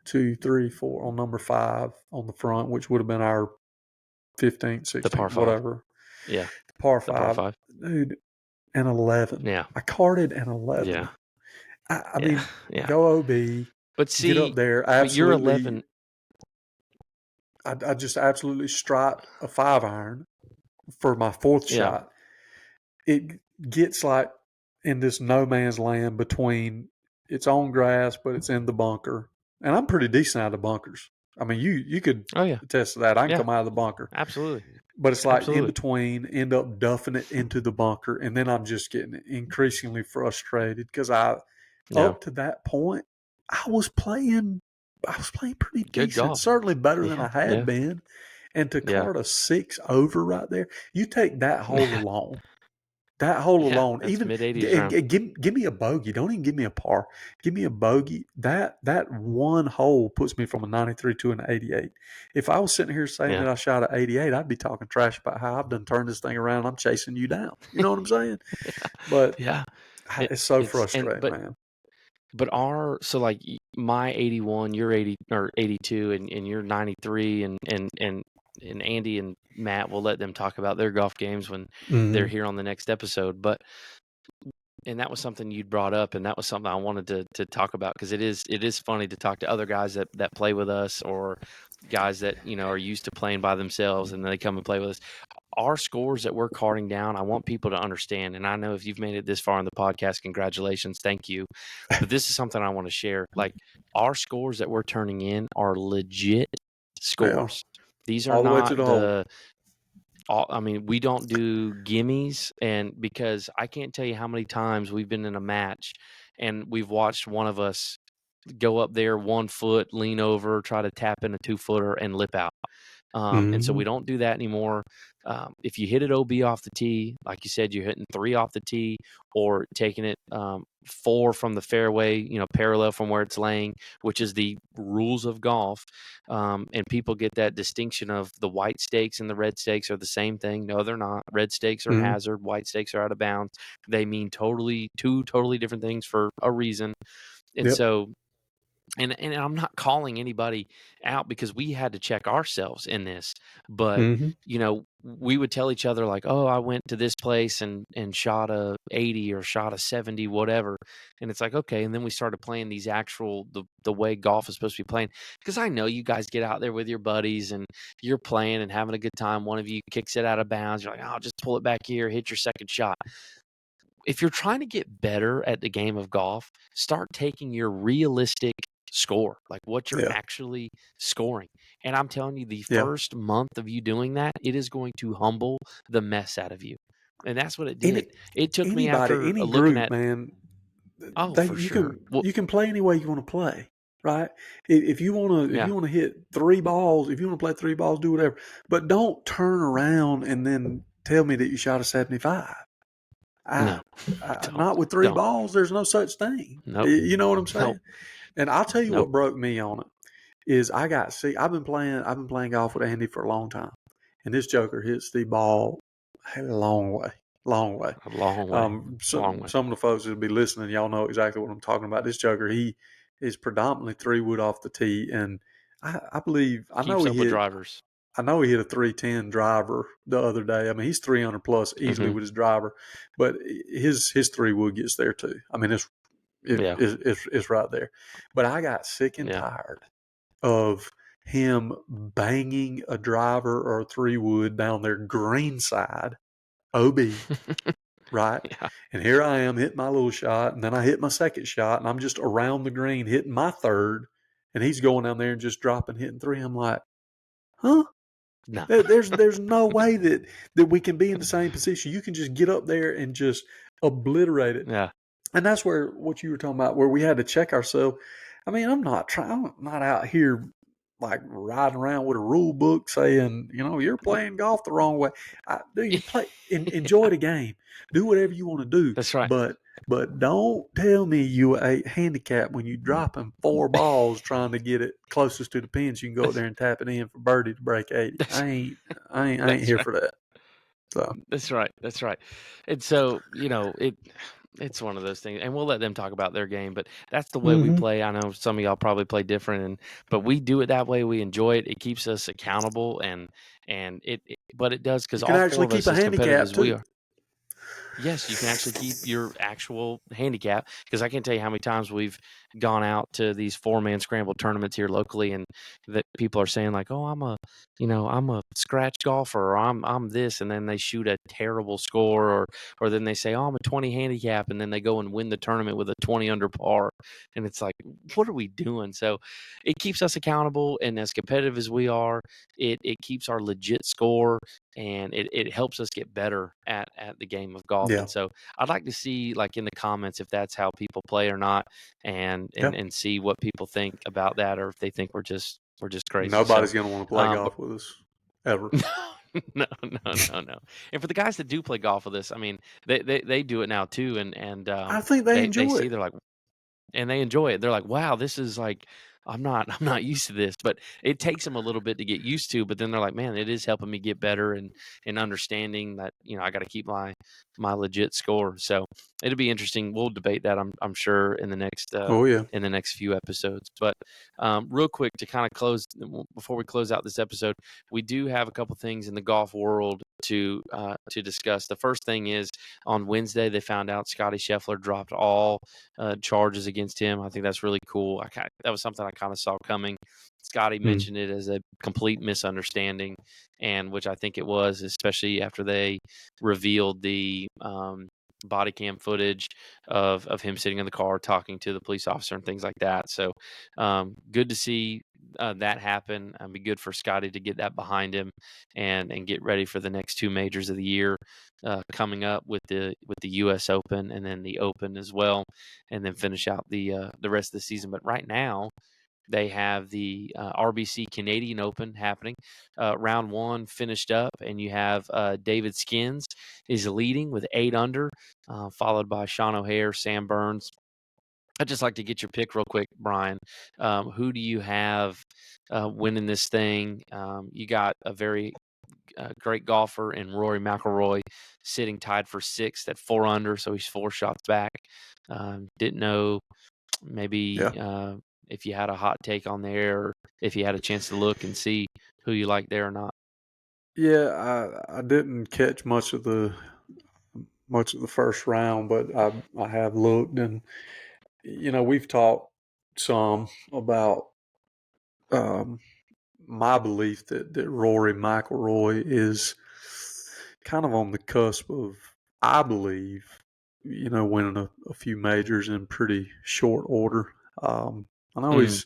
2, 3, 4, on number 5 on the front, which would have been our 15th, The par 16th, 5. whatever. Yeah. Par The par 5, 5. dude, and 11. Yeah. I carded an 11. Yeah. I Yeah. mean, Yeah. go OB, But get up see, there. but you're Absolutely, 11. I just absolutely striped a 5-iron for my 4th Yeah. shot. It gets like in this no man's land between, it's on grass, but it's in the bunker. And I'm pretty decent out of bunkers. I mean, you could Oh, yeah. attest to that. I can Yeah. come out of the bunker. Absolutely. But it's like in Absolutely. between, end up duffing it into the bunker. And then I'm just getting increasingly frustrated because Yeah. up to that point, I was playing pretty Good decent, golf. certainly better than Yeah. I had Yeah. been. And to Yeah. card a 6 over right there, you take that hole Yeah. alone. That hole Yeah. alone, That's even mid 80s round. give me a bogey. Don't even give me a par. Give me a bogey. That one hole puts me from a 93 to an 88. If I was sitting here saying Yeah. that I shot an 88, I'd be talking trash about how I've done turned this thing around. I'm chasing you down. You know what I'm saying? But Yeah. It, it's so it's, and, frustrating, man. but so like my 81, you're 80 or 82, and you're 93, and Andy and Matt will let them talk about their golf games when they're here on the next episode. But and that was something you'd brought up, and that was something I wanted to talk about, because it is funny to talk to other guys that play with us, or guys that are used to playing by themselves, and they come and play with us. Our scores that we're carding down, I want people to understand, and I know if you've made it this far in the podcast, congratulations, thank you. But this is something I want to share. Like, our scores that we're turning in are legit Yeah, scores. These are all the way to not the hole. we don't do gimmies, and because I can't tell you how many times we've been in a match and we've watched one of us go up there 1 foot, lean over, try to tap in a 2-footer and lip out. And so we Mhm. don't do that anymore. If you hit it OB off the tee, like you said, you're hitting 3 off the tee or taking it 4 from the fairway, parallel from where it's laying, which is the rules of golf. And people get that distinction of the white stakes and the red stakes are the same thing. No, they're not. Red stakes are Mhm. hazard, white stakes are out of bounds. They mean two totally different things for a reason. And Yep. so and I'm not calling anybody out because we had to check ourselves in this, but Mhm. we would tell each other like, "Oh, I went to this place and shot a 80 or shot a 70, whatever." And it's like, okay. And then we started playing these actual the way golf is supposed to be playing. Because I know you guys get out there with your buddies and you're playing and having a good time. One of you kicks it out of bounds. You're like, "Oh, just pull it back here, hit your second shot." If you're trying to get better at the game of golf, start taking your realistic score, like what you're Yeah. actually scoring. And I'm telling you, the Yeah. first month of you doing that, it is going to humble the mess out of you. And that's what it did. Any It took me anybody, after any looking group, at, man, oh, they for sure. Well, you can play any way you want to play, right? If you want to yeah, hit 3 balls, if you want to play 3 balls, do whatever. But don't turn around and then tell me that you shot a 75. I, no, not with three don't. balls. There's no such thing. Nope, You know what I'm nope, saying? And I'll tell you nope. what broke me on it is I got see. I've been playing golf with Andy for a long time, and this joker hits the ball a long way, long way. A long way, long way. Some of the folks that'll be listening, y'all know exactly what I'm talking about. This joker, he is predominantly 3 wood off the tee, and I believe Keeps up with drivers. I know he hit a 310 driver the other day. I mean, he's 300 plus easily Hmm. with his driver, but his 3 wood gets there too. I mean, Yeah, it's right there. But I got sick and yeah, tired of him banging a driver or a 3 wood down their green side, OB, right? yeah. And here I am hitting my little shot, and then I hit my second shot, and I'm just around the green hitting my third, and he's going down there and just dropping, hitting three. I'm like, huh? No, There's no way that we can be in the same position. You can just get up there and just obliterate it. yeah. And that's where what you were talking about, where we had to check ourselves. I mean, I'm not out here like riding around with a rule book saying, you're playing golf the wrong way. You enjoy the game, do whatever you want to do, That's right. but don't tell me you a handicap when you dropping 4 balls trying to get it closest to the pins. You can go up there and tap it in for birdie to break 80. That's I ain't that's here right. for that. So That's right. That's right. And so, it's one of those things, and we'll let them talk about their game, but that's the way we hmm play. I know some of y'all probably play different, but we do it that way. We enjoy it. It keeps us accountable, and but it does because you can all four actually of keep us, a as competitive handicap as we too. are. Yes, you can actually keep your actual handicap because I can't tell you how many times we've gone out to these 4-man scramble tournaments here locally, and that people are saying like, "Oh, I'm a scratch golfer, or I'm this," and then they shoot a terrible score, or then they say, "Oh, I'm a 20 handicap," and then they go and win the tournament with a 20 under par, and it's like, what are we doing? So, it keeps us accountable, and as competitive as we are, it keeps our legit score and it helps us get better at the game of golf. Yeah, And so I'd like to see like in the comments if that's how people play or not, and yeah. and see what people think about that, or if they think we're just crazy. So, Nobody's going to want to play but golf with us ever. no, no, no, no. And for the guys that do play golf with us, I mean, they do it now too, and I think they they enjoy see it. they're like, and they enjoy it. They're like, "Wow, this is like I'm not used to this." But it takes them a little bit to get used to, but then they're like, "Man, it is helping me get better and understanding that, I got to keep my legit score." So, it'll be interesting. We'll debate that I'm sure Oh yeah. in the next few episodes. But real quick to kind of close before we close out this episode, we do have a couple things in the golf world to discuss. The first thing is on Wednesday they found out Scottie Scheffler dropped all charges against him. I think that's really cool. That was something I kind of saw coming. Scottie Mm. mentioned it as a complete misunderstanding, and which I think it was, especially after they revealed the body cam footage of him sitting in the car talking to the police officer and things like that. So good to see that happen. It'd be good for Scottie to get that behind him and get ready for the next two majors of the year coming up with the U.S. Open and then the Open as well, and then finish out the rest of the season. But right now, they have the RBC Canadian Open happening. Round one finished up, and you have David Skins is leading with 8 under, followed by Sean O'Hare, Sam Burns. I'd just like to get your pick real quick, Brian. Who do you have winning this thing? You got a very great golfer in Rory McIlroy sitting tied for 6th at 4 under, so he's 4 shots back. Didn't know maybe if you had a hot take on there, or if you had a chance to look and see who you like there or not. Yeah, I didn't catch much of the first round, but I have looked, and we've talked some about my belief that Rory McIlroy is kind of on the cusp of, I believe, winning a few majors in pretty short order. I know he's,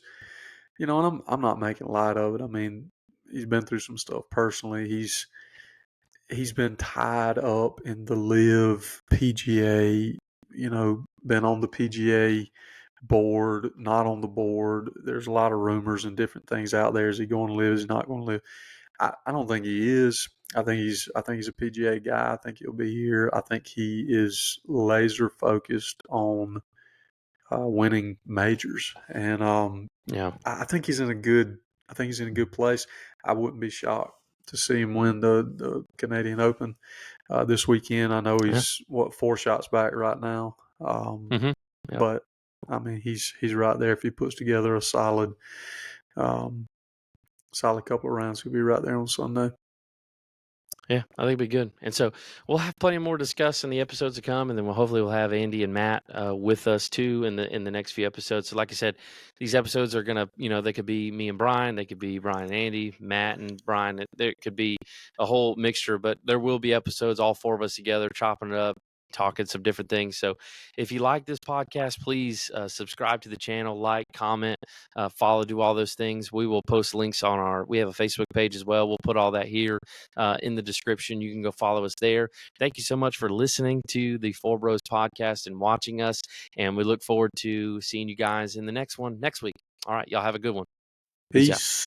and I'm not making light of it. I mean, he's been through some stuff personally. He's been tied up in the Live PGA, been on the PGA board, not on the board. There's a lot of rumors and different things out there. Is he going to live? Is he not going to live? I don't think he is. I think he's a PGA guy. I think he'll be here. I think he is laser focused on winning majors, and I think he's in a good. I think he's in a good place. I wouldn't be shocked to see him win the Canadian Open this weekend. I know he's 4 shots back right now, but I mean he's right there. If he puts together a solid couple of rounds, he'll be right there on Sunday. Yeah, I think it'll be good. And so we'll have plenty more to discuss in the episodes to come, and then we'll have Andy and Matt with us too in the next few episodes. So like I said, these episodes are gonna, they could be me and Brian, they could be Brian and Andy, Matt and Brian. There could be a whole mixture, but there will be episodes, all 4 of us together, chopping it up, talking some different things. So if you like this podcast, please subscribe to the channel, like, comment, follow, do all those things. We will post links on we have a Facebook page as well. We'll put all that here in the description. You can go follow us there. Thank you so much for listening to the ForeBros podcast and watching us. And we look forward to seeing you guys in the next one next week. All right. Y'all have a good one. Peace out.